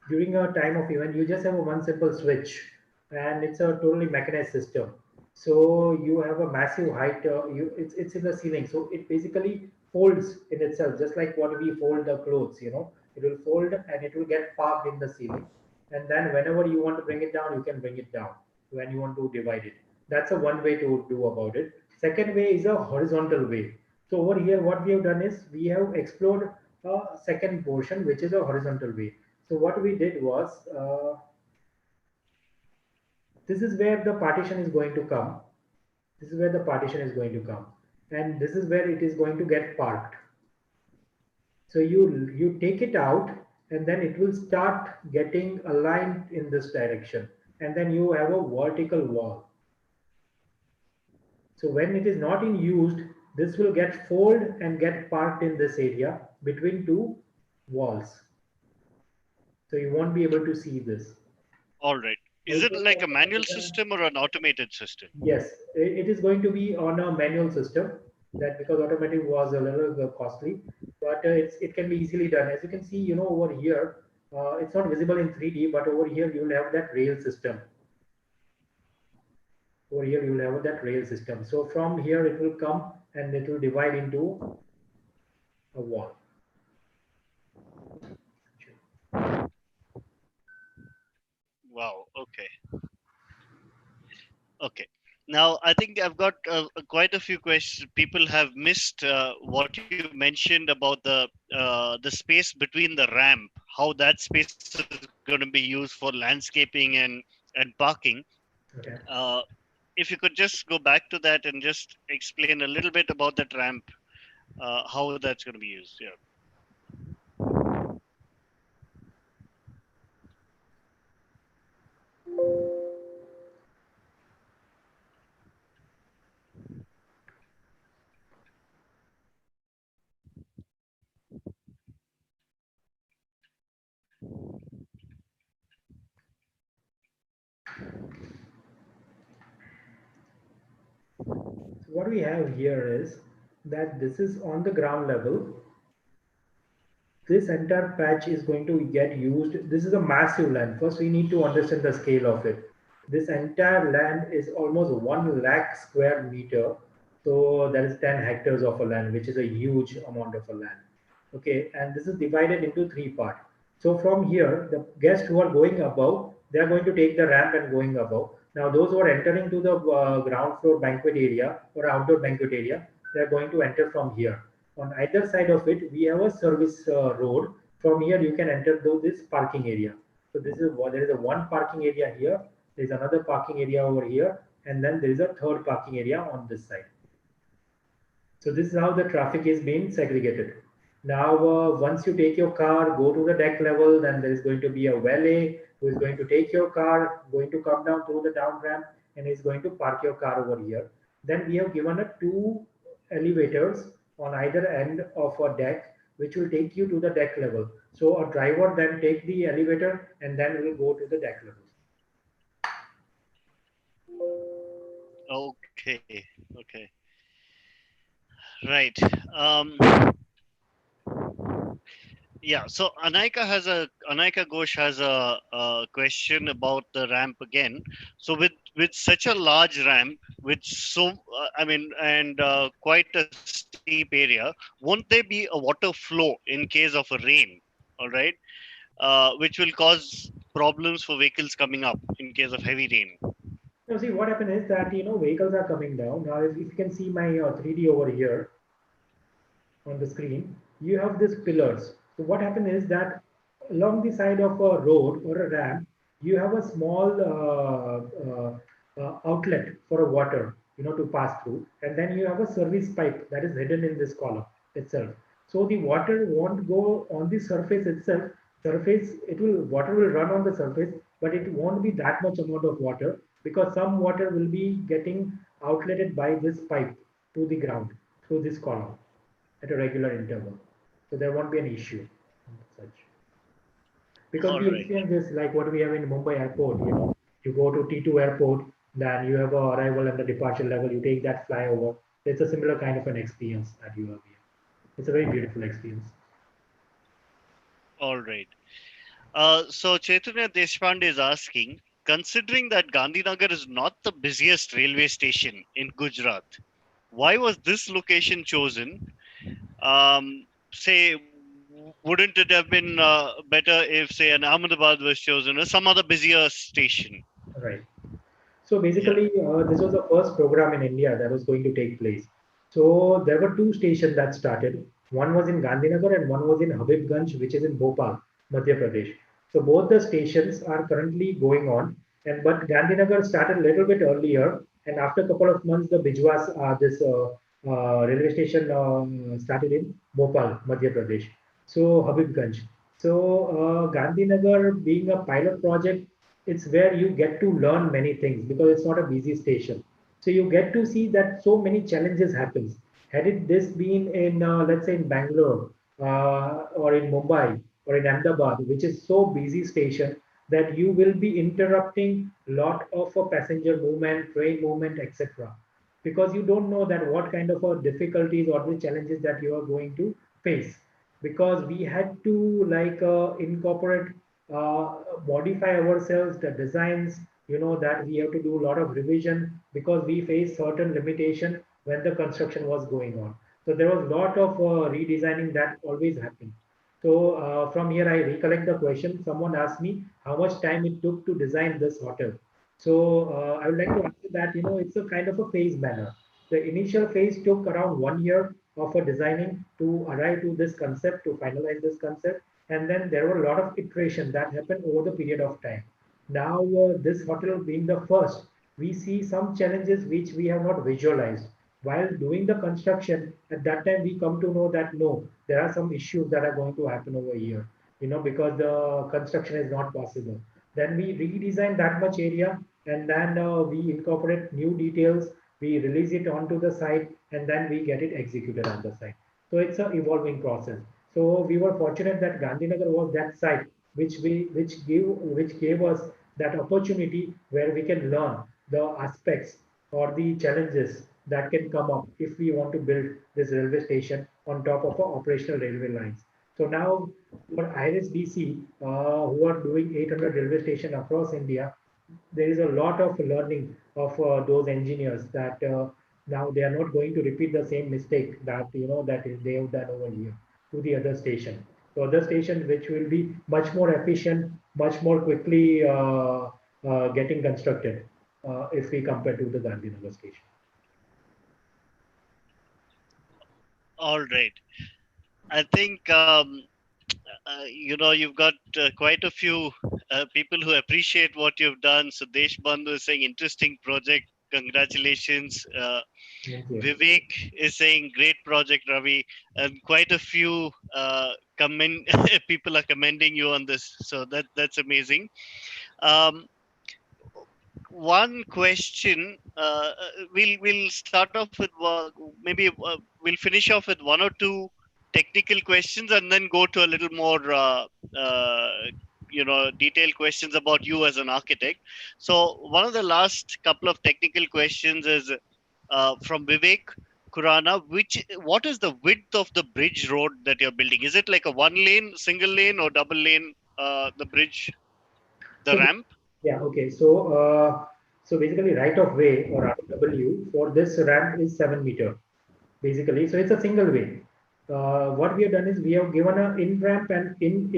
during a time of event, you just have a one simple switch, and it's a totally mechanized system. So you have a massive height. It's in the ceiling, so it basically folds in itself, just like what we fold the clothes. It will fold and it will get parked in the ceiling, and then whenever you want to bring it down, you can bring it down when you want to divide it. That's a one way to do about it. Second way is a horizontal way. So over here, what we have done is we have explored a second portion, which is a horizontal way. So what we did was, this is where the partition is going to come. This is where the partition is going to come. And this is where it is going to get parked. So you take it out and then it will start getting aligned in this direction. And then you have a vertical wall. So when it is not in used, this will get folded and get parked in this area between two walls. So you won't be able to see this. all right? Is it Also, like for a the manual design, system or an automated system? yes, it is going to be on a manual system that because automatic was a little costly, but it can be easily done. As you can see, over here, it's not visible in 3D, but over here you will have that rail system. Over here you will have that rail system. So from here it will come and it will divide into a wall. Wow. Okay. Okay. Now, I think I've got quite a few questions. People have missed what you mentioned about the space between the ramp, how that space is going to be used for landscaping and parking. Okay. Uh, if you could just go back to that and just explain a little bit about that ramp, how that's going to be used. Yeah. So what we have here is that this is on the ground level. This entire patch is going to get used. This is a massive land. First, we need to understand the scale of it. This entire land is almost 1 lakh square meter. So that is 10 hectares of a land, which is a huge amount of a land. Okay, and this is divided into three parts. So from here, the guests who are going above, they are going to take the ramp and going above. Now, those who are entering to the ground floor banquet area or outdoor banquet area, they are going to enter from here. On either side of it, we have a service road. From here, you can enter through this parking area. So this is what there is a one parking area here. There is another parking area over here, and then there is a third parking area on this side. So this is how the traffic is being segregated. Now, once you take your car, go to the deck level, then there is going to be a valet who is going to take your car, going to come down through the down ramp, and is going to park your car over here. Then we have given a two elevators on either end of a deck, which will take you to the deck level. So a driver then take the elevator and then will go to the deck level. Okay. Okay. Right. Um, Yeah, so Anaika Ghosh has a question about the ramp again. So with such a large ramp, with so I mean, and quite a steep area, won't there be a water flow in case of a rain? All right, which will cause problems for vehicles coming up in case of heavy rain. Now, see what happened is that vehicles are coming down. Now, if you can see my 3D over here, on the screen, you have these pillars. So what happens is that along the side of a road or a ramp, you have a small outlet for a water, to pass through, and then you have a service pipe that is hidden in this column itself. So the water won't go on the surface itself. Water will run on the surface, but it won't be that much amount of water because some water will be getting outletted by this pipe to the ground through this column at a regular interval. So there won't be an issue such. Because All we right. experience this like what we have in Mumbai airport, you go to T2 airport, then you have a arrival and the departure level, you take that flyover. It's a similar kind of an experience that you have here. It's a very beautiful experience. All right. So Chaitanya Deshpande is asking, considering that Gandhinagar is not the busiest railway station in Gujarat, why was this location chosen? Say, wouldn't it have been better if, say, an Ahmedabad was chosen or some other busier station? Right. So Yeah. basically, this was the first program in India that was going to take place. So there were two stations that started. One was in Gandhinagar and one was in Habibganj, which is in Bhopal, Madhya Pradesh. So both the stations are currently going on, and but Gandhinagar started a little bit earlier, and after a couple of months, the Bijwas, this railway station started in Bhopal, Madhya Pradesh. So Habibganj. So Gandhinagar being a pilot project, it's where you get to learn many things because it's not a busy station. So you get to see that so many challenges happens. Had it this been in let's say in Bangalore or in Mumbai or in Ahmedabad, which is so busy station that you will be interrupting lot of passenger movement, train movement, etc. Because you don't know that what kind of difficulties or the challenges that you are going to face because we had to like incorporate modify ourselves the designs that we have to do a lot of revision because we face certain limitation when the construction was going on. So there was a lot of redesigning that always happened. So from here I recollect the question someone asked me how much time it took to design this hotel. So I would like to answer that, it's a kind of a phase manner. The initial phase took around 1 year of a designing to arrive to this concept, to finalize this concept. And then there were a lot of iteration that happened over the period of time. Now, this hotel being the first, we see some challenges which we have not visualized. While doing the construction, at that time we come to know that no, there are some issues that are going to happen over here, because the construction is not possible. Then we redesign that much area, and then we incorporate new details, we release it onto the site, and then we get it executed on the site. So it's an evolving process. So we were fortunate that Gandhinagar was that site which gave us that opportunity where we can learn the aspects or the challenges that can come up if we want to build this railway station on top of our operational railway lines. So now for IRSDC, who are doing 800 railway stations across India, there is a lot of learning of those engineers that now they are not going to repeat the same mistake that they have done over here to the other station. So other station which will be much more efficient, much more quickly getting constructed if we compare to the Gandhinagar station. All right. I think you've got quite a few people who appreciate what you've done. So Desh Bandhu is saying interesting project. Congratulations. Thank you. Vivek is saying great project, Ravi, and quite a few comment people are commending you on this. So that's amazing. Um, One question. We'll start off with maybe we'll finish off with one or two technical questions and then go to a little more detailed questions about you as an architect. So one of the last couple of technical questions is from Vivek Kurana. What is the width of the bridge road that you're building? Is it like a one lane, single lane, or double lane? The bridge, the So ramp. yeah, okay. So basically, right of way or ROW for this ramp is 7 meter. Basically. So it's a single way. What we have done is we have given a in ramp and in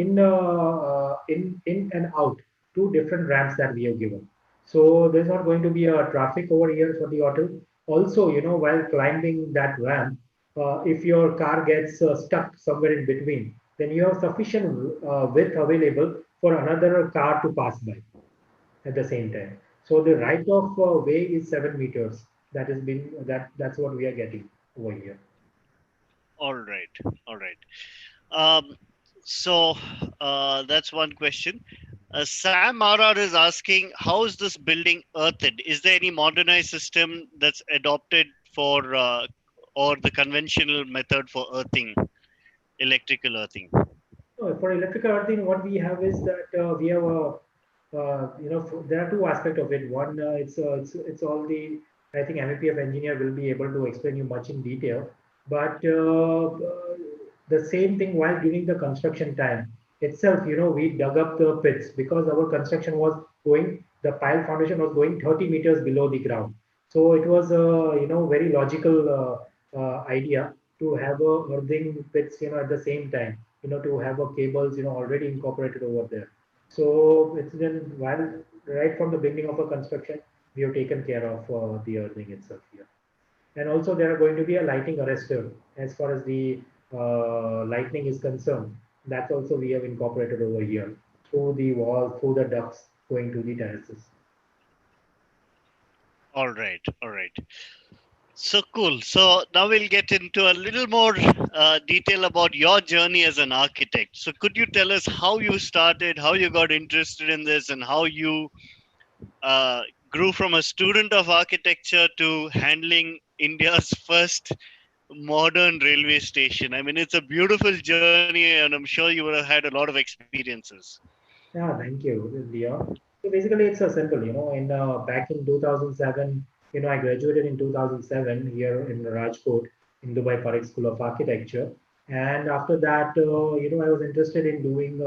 and out, two different ramps that we have given. So there's not going to be a traffic over here for the auto. Also, while climbing that ramp, if your car gets stuck somewhere in between, then you have sufficient width available for another car to pass by at the same time. So the right of way is 7 meters. That's what we are getting over here. All right. All right. Um, so that's one question. Sam RR is asking, how is this building earthed? Is there any modernized system that's adopted for or the conventional method for earthing, electrical earthing? No, for electrical earthing, what we have is that we have there are two aspects of it. One, it's all the, I think MEPF engineer will be able to explain you much in detail. But the same thing while during the construction time itself, we dug up the pits because our construction was going, the pile foundation was going 30 meters below the ground. So it was a very logical idea to have a earthing pits at the same time, to have a cables already incorporated over there. So it's then while right from the beginning of a construction, we have taken care of the earthing itself here. And also there are going to be a lighting arrestor as far as the lightning is concerned. That's also we have incorporated over here through the wall, through the ducts going to the terraces. All right. All right. So cool. So now we'll get into a little more detail about your journey as an architect. So could you tell us how you started, how you got interested in this, and how you uh, grew from a student of architecture to handling India's first modern railway station? I mean, it's a beautiful journey, and I'm sure you would have had a lot of experiences. Yeah, thank you, Leon. So basically, it's a simple, in back in 2007, I graduated in 2007 here in Rajkot in Dubai Farooq School of Architecture. And after that, I was interested in doing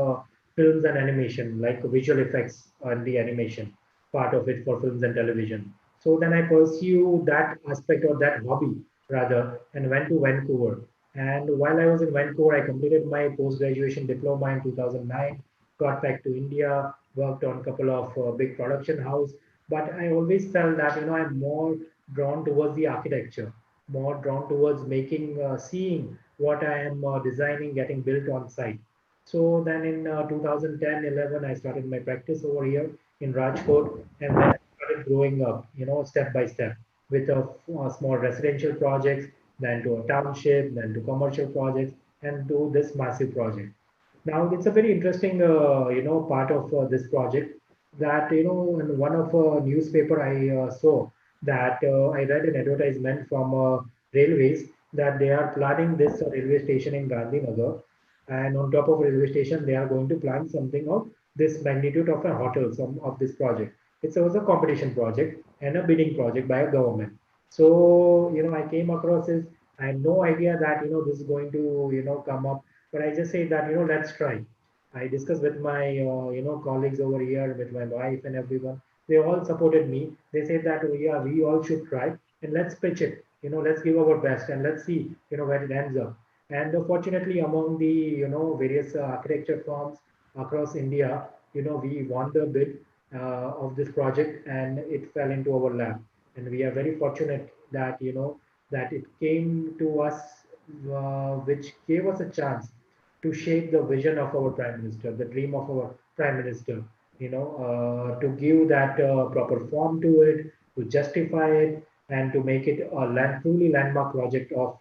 films and animation, like visual effects and the animation part of it for films and television. So then I pursued that aspect or that hobby rather and went to Vancouver. And while I was in Vancouver, I completed my post-graduation diploma in 2009, got back to India, worked on a couple of big production house. But I always felt that I'm more drawn towards the architecture, more drawn towards making, seeing what I am designing getting built on site. So then in 2010-11, I started my practice over here in Rajkot, and then started growing up, step by step, with small residential projects, then to a township, then to commercial projects, and to this massive project. Now, it's a very interesting, part of this project that, in one of newspaper I saw that I read an advertisement from railways that they are planning this railway station in Gandhi Nagar, and on top of railway station, they are going to plan something of this magnitude of a hotel, some of this project. It was a competition project and a bidding project by a government. So, I came across this. I had no idea that, this is going to, come up, but I just say that, let's try. I discussed with my, colleagues over here, with my wife and everyone. They all supported me. They said that, oh, yeah, we all should try and let's pitch it. Let's give our best and let's see, where it ends up. And fortunately, among the, various architecture firms across India, we won the bid of this project and it fell into our lap. And we are very fortunate that, that it came to us, which gave us a chance to shape the vision of our prime minister, the dream of our prime minister, to give that proper form to it, to justify it, and to make it a truly landmark project of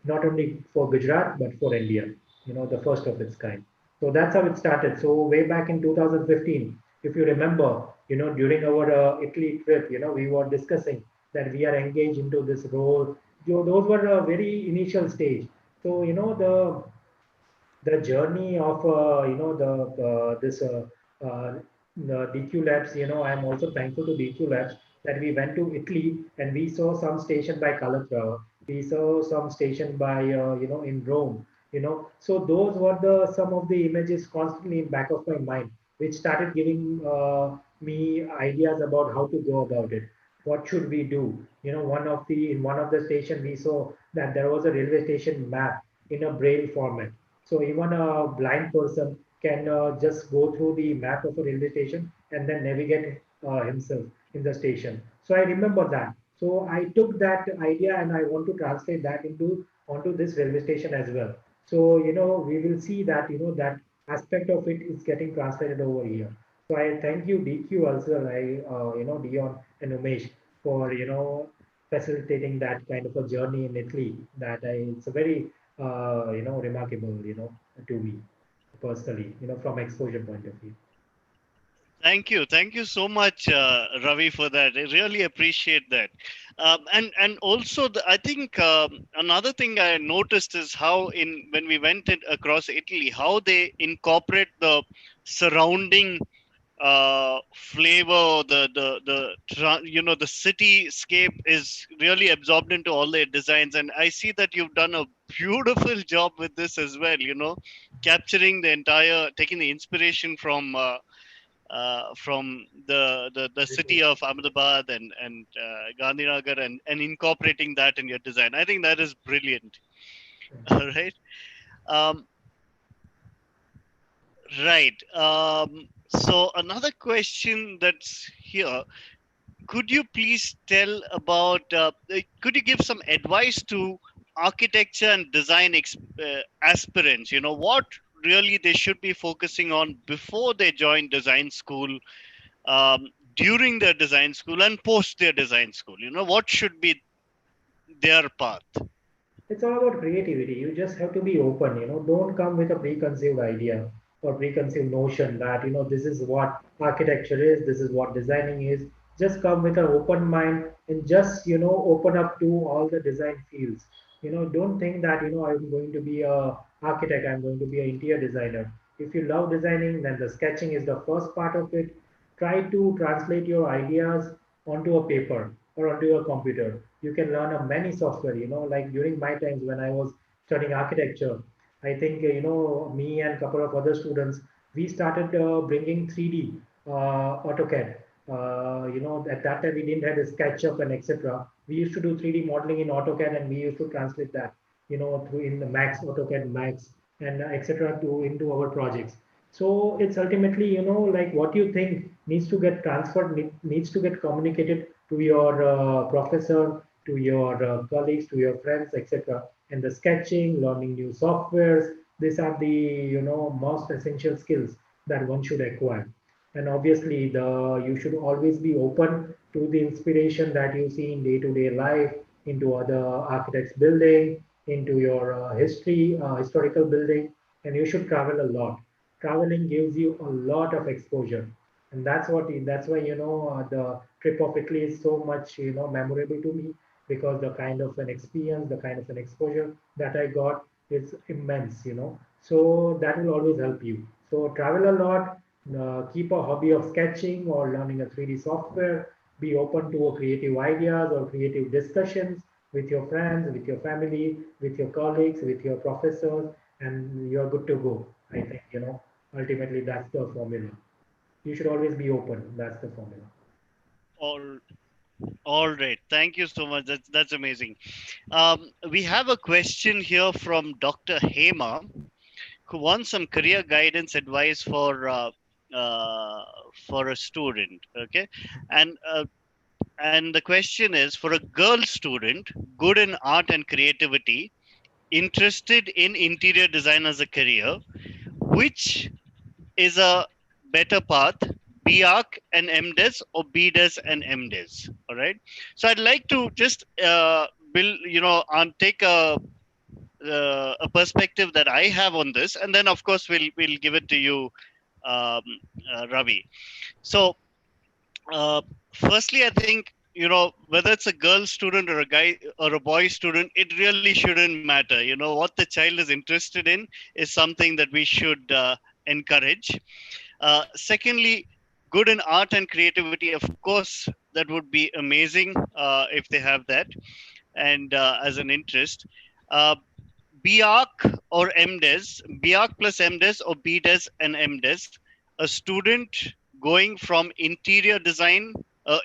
not only for Gujarat but for India, the first of its kind. So that's how it started. So way back in 2015, if you remember, during our Italy trip, we were discussing that we are engaged into this role. Those were a very initial stage. So the journey of the DQ Labs. I'm also thankful to DQ Labs that we went to Italy and we saw some station by Calatrava. We saw some station by in Rome. So those were the some of the images constantly in back of my mind, which started giving me ideas about how to go about it. What should we do? In one of the station we saw that there was a railway station map in a braille format, so even a blind person can just go through the map of a railway station and then navigate himself in the station. So I remember that. So I took that idea and I want to translate that into onto this railway station as well. So we will see that that aspect of it is getting translated over here. So I thank you DQ also, I Dion and Umesh for facilitating that kind of a journey in Italy. It's a very remarkable, to me personally, from exposure point of view. Thank you so much, Ravi, for that. I really appreciate that. And also, I think another thing I noticed is how in when we went across Italy, how they incorporate the surrounding flavor, the cityscape is really absorbed into all their designs, and I see that you've done a beautiful job with this as well. Capturing the entire, taking the inspiration from the city of Ahmedabad and Gandhinagar, and incorporating that in your design. I think that is brilliant. All right. Um, right. So another question that's here. Could you please tell about? Could you give some advice to architecture and design aspirants? What really they should be focusing on before they join design school, during their design school, and post their design school. What should be their path? It's all about creativity. You just have to be open, don't come with a preconceived idea or preconceived notion that, this is what architecture is, this is what designing is. Just come with an open mind and just, open up to all the design fields. Don't think that, I'm going to be a architect, I'm going to be an interior designer. If you love designing, then the sketching is the first part of it. Try to translate your ideas onto a paper or onto your computer. You can learn a many software, like during my times when I was studying architecture. I think, me and a couple of other students, we started bringing 3D AutoCAD. At that time we didn't have a SketchUp and etc. We used to do 3D modeling in AutoCAD and we used to translate that, through in the Max, AutoCAD Max, and etc. to into our projects. So it's ultimately, like what you think needs to get transferred, needs to get communicated to your professor, to your colleagues, to your friends, etc. And the sketching, learning new softwares, these are the, most essential skills that one should acquire. And obviously, you should always be open to the inspiration that you see in day-to-day life, into other architects' building, into your historical building, and you should travel a lot. Traveling gives you a lot of exposure, and that's why the trip of Italy is so much memorable to me, because the kind of an experience, the kind of an exposure that I got is immense. So that will always help you. So travel a lot, keep a hobby of sketching or learning a 3D software, be open to creative ideas or creative discussions with your friends, with your family, with your colleagues, with your professors, and you're good to go. I think, ultimately that's the formula. You should always be open. That's the formula. All all right. Thank you so much. That's amazing. We have a question here from Dr. Hema, who wants some career guidance advice uh, for a student. Okay, and the question is, for a girl student, good in art and creativity, interested in interior design as a career, which is a better path, BArch and MDes or BDes and MDes? All right. So I'd like to just build, take a perspective that I have on this, and then of course we'll give it to you, um, Ravi. So firstly, I think, whether it's a girl student or a guy or a boy student, it really shouldn't matter. What the child is interested in is something that we should encourage. Secondly, good in art and creativity, of course, that would be amazing if they have that, and as an interest. Uh, BArch or MDes, BArch plus MDes or BDes and MDes, a student going from interior design,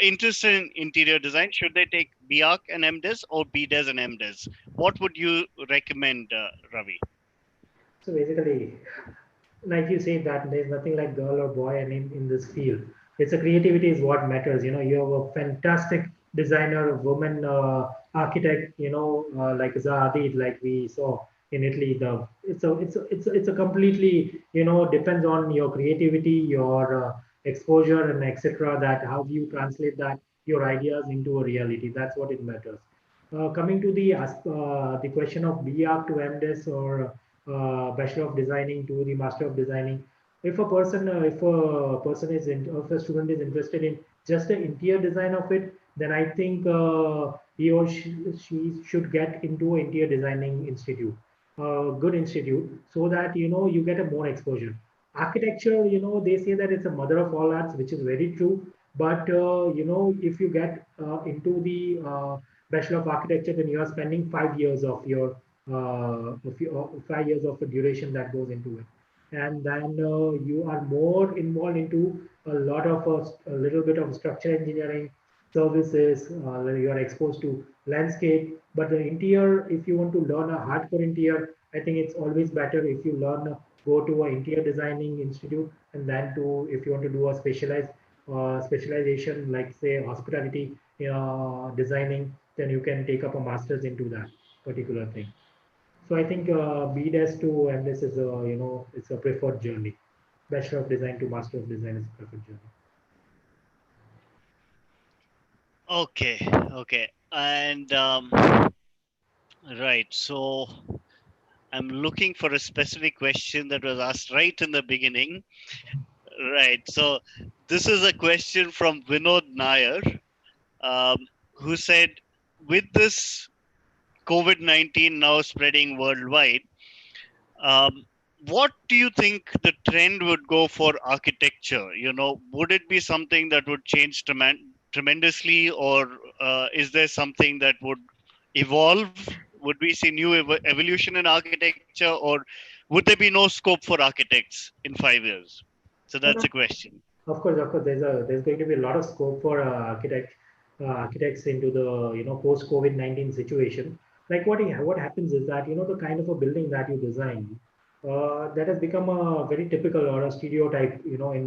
interested in interior design, should they take BArch and MDes or BDes and MDes? What would you recommend, Ravi? So basically, like you said, that there's nothing like girl or boy and in this field. It's a creativity is what matters. You have a fantastic designer, a woman architect, like Zahadi, like we saw in Italy. It's a completely, depends on your creativity, your exposure and etc. That how do you translate that your ideas into a reality. That's what it matters. Coming to the question of BArch to MDes or Bachelor of Designing to the Master of Designing. If a student is interested in just the interior design of it, then I think he or she should get into an interior designing institute, a good institute, so that you get a more exposure. Architecture, they say that it's a mother of all arts, which is very true. But if you get into the Bachelor of Architecture, then you are spending 5 years of your 5 years of the duration that goes into it, and then you are more involved into a lot of a little bit of structural engineering services. You are exposed to landscape, but the interior, if you want to learn a hardcore interior, I think it's always better if you go to an interior designing institute, and then to if you want to do a specialization like say hospitality designing, then you can take up a master's into that particular thing. So I think BDes to MDes is it's a preferred journey. Bachelor of Design to Master of Design is a preferred journey. Okay, okay. And right, so I'm looking for a specific question that was asked right in the beginning. Right, so this is a question from Vinod Nair, um, who said, with this COVID 19 now spreading worldwide, um, what do you think the trend would go for architecture? Would it be something that would change tremendously, or is there something that would evolve? Would we see new evolution in architecture, or would there be no scope for architects in 5 years? So No, that's no. a question. Of course, there's going to be a lot of scope for architects into the post COVID-19 situation. Like what happens is that the kind of a building that you design. that has become a very typical or a stereotype, in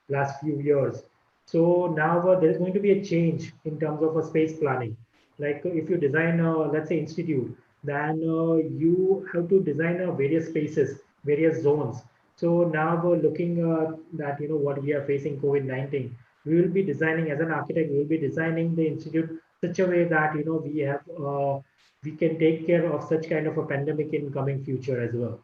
last few years. So now there is going to be a change in terms of a space planning. Like if you design, let's say, institute, then you have to design various spaces, various zones. So now we're looking that what we are facing COVID-19, we will be designing as an architect. We will be designing the institute such a way that we can take care of such kind of a pandemic in coming future as well.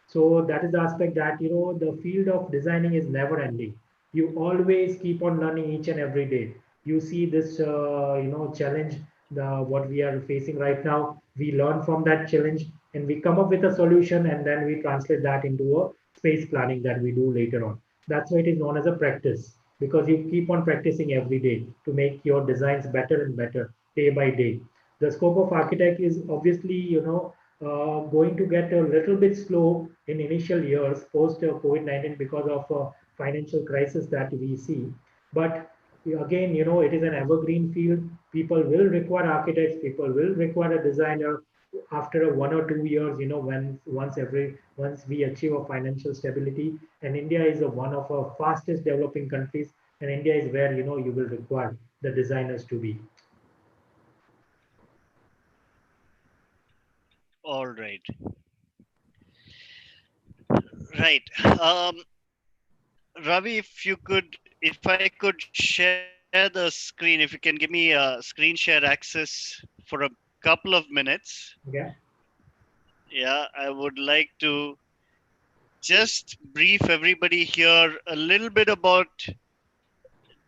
So that is the aspect that the field of designing is never ending. You always keep on learning each and every day. You see this challenge, the what we are facing right now. We learn from that challenge and we come up with a solution, and then we translate that into a space planning that we do later on. That's why it is known as a practice, because you keep on practicing every day to make your designs better and better day by day. The scope of architect is obviously going to get a little bit slow in initial years post COVID-19 because of financial crisis that we see. But again, it is an evergreen field. People will require architects. People will require a designer after 1 or 2 years. When once we achieve a financial stability, and India is one of our fastest developing countries, and India is where you will require the designers to be. All right. Right. Ravi, if I could share the screen, if you can give me screen share access for a couple of minutes. Okay. Yeah, I would like to just brief everybody here a little bit about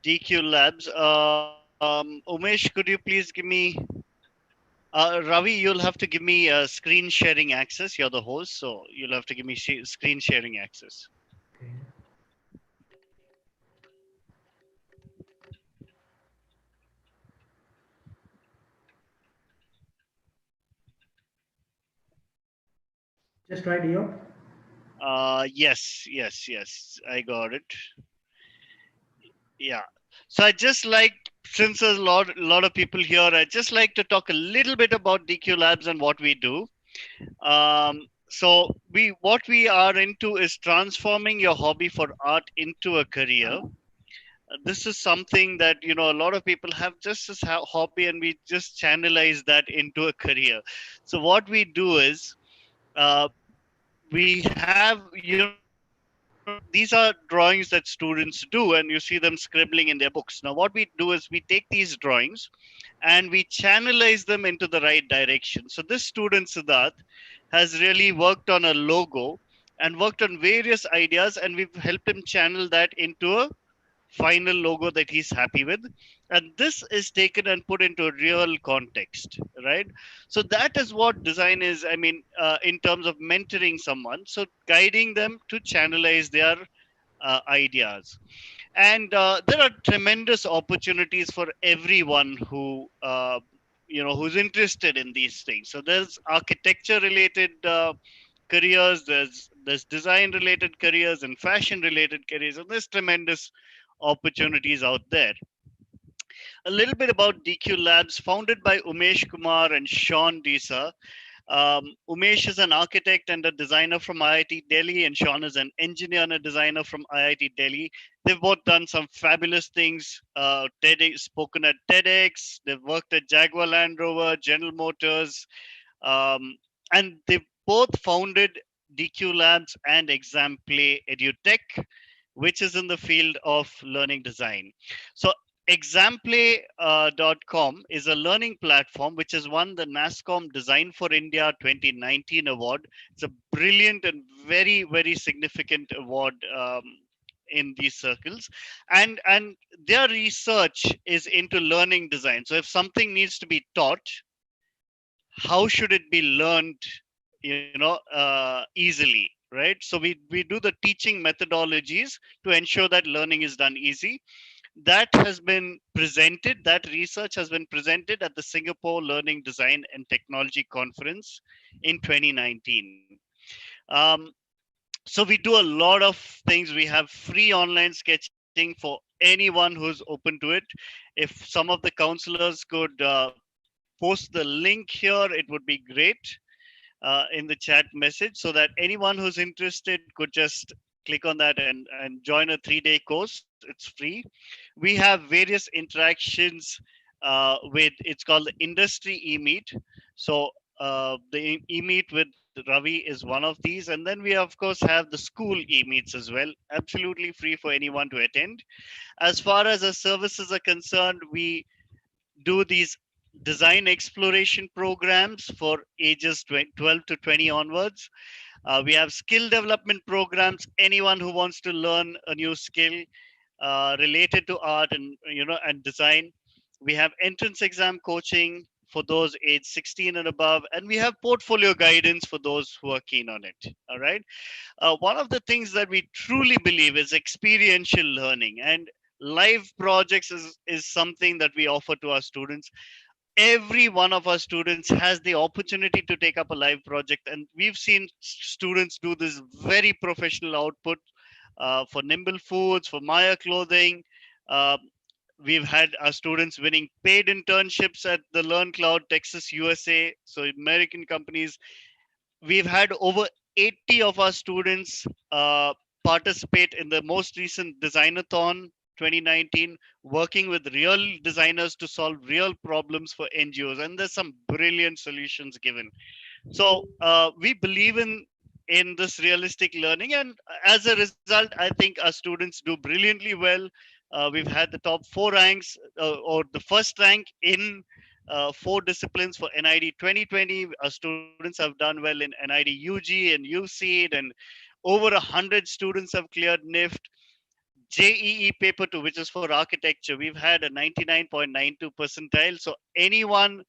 DQ Labs. Umesh, could you please give me, Ravi, you'll have to give me screen sharing access. You're the host, so you'll have to give me screen sharing access. Okay. Just right here. Yes, I got it. Yeah. So I just like, since there's a lot of people here, I just like to talk a little bit about DQ Labs and what we do. So what we are into is transforming your hobby for art into a career. This is something that a lot of people have just as hobby, and we just channelize that into a career. So what we do is, uh, we have, these are drawings that students do, and you see them scribbling in their books. Now what we do is we take these drawings and we channelize them into the right direction. So this student Siddharth has really worked on a logo and worked on various ideas, and we've helped him channel that into a final logo that he's happy with, and this is taken and put into a real context, right? So that is what design is. I mean, in terms of mentoring someone, so guiding them to channelize their ideas. And there are tremendous opportunities for everyone who's interested in these things. So there's architecture related careers, there's design related careers and fashion related careers, and there's tremendous opportunities out there. A little bit about DQ Labs, founded by Umesh Kumar and Sean Disa. Umesh is an architect and a designer from IIT Delhi, and Sean is an engineer and a designer from IIT Delhi. They've both done some fabulous things. Spoken at TEDx. They've worked at Jaguar Land Rover, General Motors, um, and they both founded DQ Labs and Examplay EduTech, which is in the field of learning design. So Examplay.com is a learning platform which has won the NASSCOM Design for India 2019 award. It's a brilliant and very, very significant award in these circles. And their research is into learning design. So if something needs to be taught, how should it be learned, easily, right? So we do the teaching methodologies to ensure that learning is done easy. That research has been presented at the Singapore Learning Design and Technology Conference in 2019. um, so we do a lot of things. We have free online sketching for anyone who's open to it. If some of the counselors could post the link here, it would be great. in the chat message, so that anyone who's interested could just click on that and join a 3-day course. It's free. We have various interactions with, it's called the Industry E-Meet. So the E-Meet with Ravi is one of these. And then we, of course, have the school E-Meets as well, absolutely free for anyone to attend. As far as our services are concerned, we do these design exploration programs for ages 12 to 20 onwards. We have skill development programs. Anyone who wants to learn a new skill related to art and and design. We have entrance exam coaching for those age 16 and above, and we have portfolio guidance for those who are keen on it. All right. One of the things that we truly believe is experiential learning, and live projects is something that we offer to our students. Every one of our students has the opportunity to take up a live project, and we've seen students do this very professional output for Nimble Foods, for Maya Clothing. uh, we've had our students winning paid internships at the Learn Cloud Texas, USA, so American companies. We've had over 80 of our students participate in the most recent Designathon 2019, working with real designers to solve real problems for NGOs. And there's some brilliant solutions given. So we believe in this realistic learning, and as a result, I think our students do brilliantly well. We've had the top 4 ranks, or the first rank in 4 disciplines for NID 2020. Our students have done well in NID UG and USEED, and over 100 students have cleared NIFT. JEE paper 2, which is for architecture, we've had a 99.92 percentile. So anyone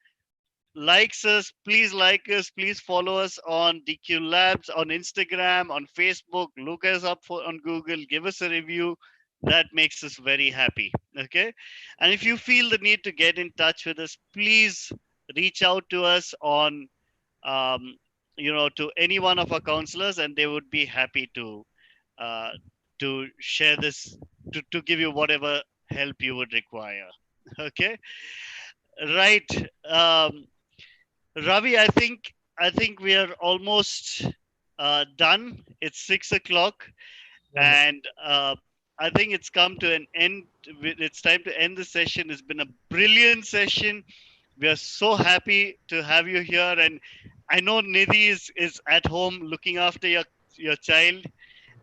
likes us, please like us, please follow us on DQ Labs, on Instagram, on Facebook, look us up on Google, give us a review. That makes us very happy. Okay. And if you feel the need to get in touch with us, please reach out to us on, um, to any one of our counselors, and they would be happy uh, to share this, to give you whatever help you would require. Okay. Right. Ravi, I think we are almost done. It's 6 o'clock, Wonderful. and I think it's come to an end. It's time to end the session. It's been a brilliant session. We are so happy to have you here, and I know Nidhi is at home looking after your child,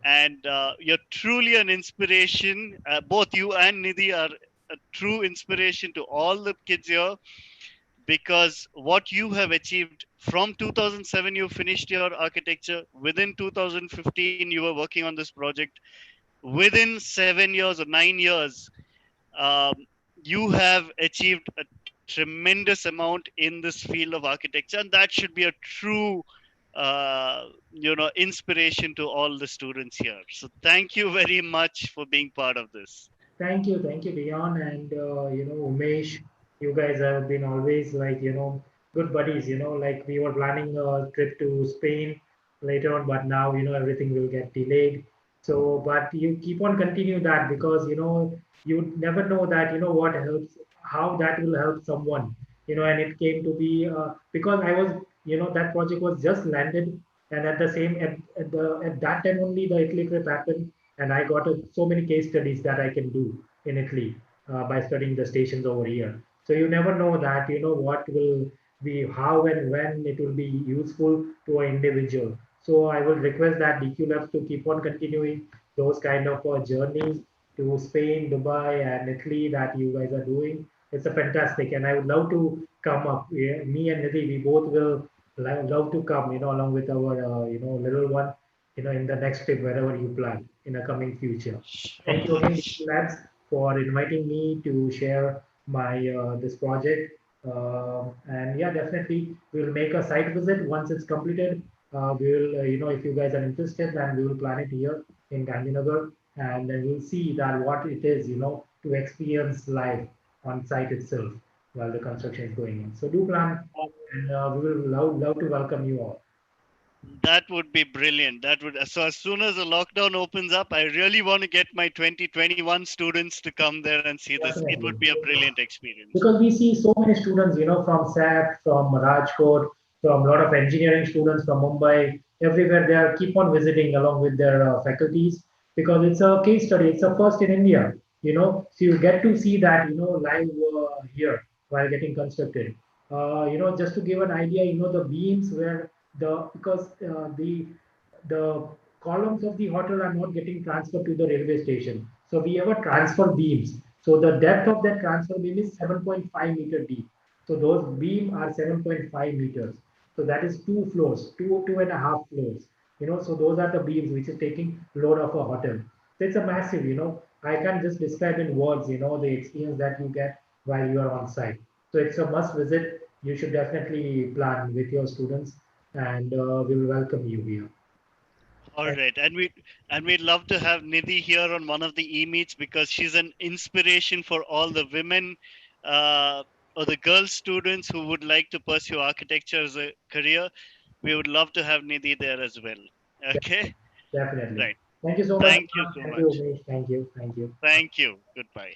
and you're truly an inspiration. Both you and Nidhi are a true inspiration to all the kids here, because what you have achieved from 2007, you finished your architecture. Within 2015, you were working on this project. Within 7 years or 9 years, um, you have achieved a tremendous amount in this field of architecture, and that should be a true inspiration to all the students here. So thank you very much for being part of this. Thank you, Dion, and Umesh. You guys have been always like good buddies. Like we were planning a trip to Spain later on, but now everything will get delayed. So, but you keep on continue that because you never know that what helps, how that will help someone. And it came to be because I was that project was just landed, and at the same at that time only the Italy trip happened, and I got so many case studies that I can do in Italy by studying the stations over here. So you never know that what will be, how and when it will be useful to an individual. So I will request that DQ Labs to keep on continuing those kind of journeys to Spain, Dubai, and Italy that you guys are doing. It's a fantastic, and I would love to come up. Yeah, me and Nidhi, we both will love to come, along with our little one, in the next trip wherever you plan in the coming future. Thank you again, lads, for inviting me to share my this project. And yeah, definitely we'll make a site visit once it's completed. We will, if you guys are interested, then we will plan it here in Gandhinagar, and then we'll see that what it is, to experience live on site itself while the construction is going on. So do plan, and we will love to welcome you all. That would be brilliant. That would, so as soon as the lockdown opens up, I really want to get my 2021 students to come there and see this. It would Definitely. be a brilliant experience. Because we see so many students, from SAT, from Rajkot, So a lot of engineering students from Mumbai, everywhere they are keep on visiting along with their faculties because it's a case study. It's a first in India, so you get to see that, live here while getting constructed. Just to give an idea, the beams where because the columns of the hotel are not getting transferred to the railway station. So we have a transfer beams. So the depth of that transfer beam is 7.5 meter deep. So those beam are 7.5 meters. So that is two floors, two and a half floors. So those are the beams which is taking load of a hotel. So it's a massive, I can't just describe in words, the experience that you get while you are on site. So it's a must visit. You should definitely plan with your students, and we will welcome you here. All Thank right, and we'd love to have Nidhi here on one of the e-meets because she's an inspiration for all the women uh, or the girl students who would like to pursue architecture as a career. We would love to have Nidhi there as well. you. Okay, Definitely. right. Thank you so much. Thank you so Thank you, much. Umesh. Thank you. Thank you. Thank you. Goodbye.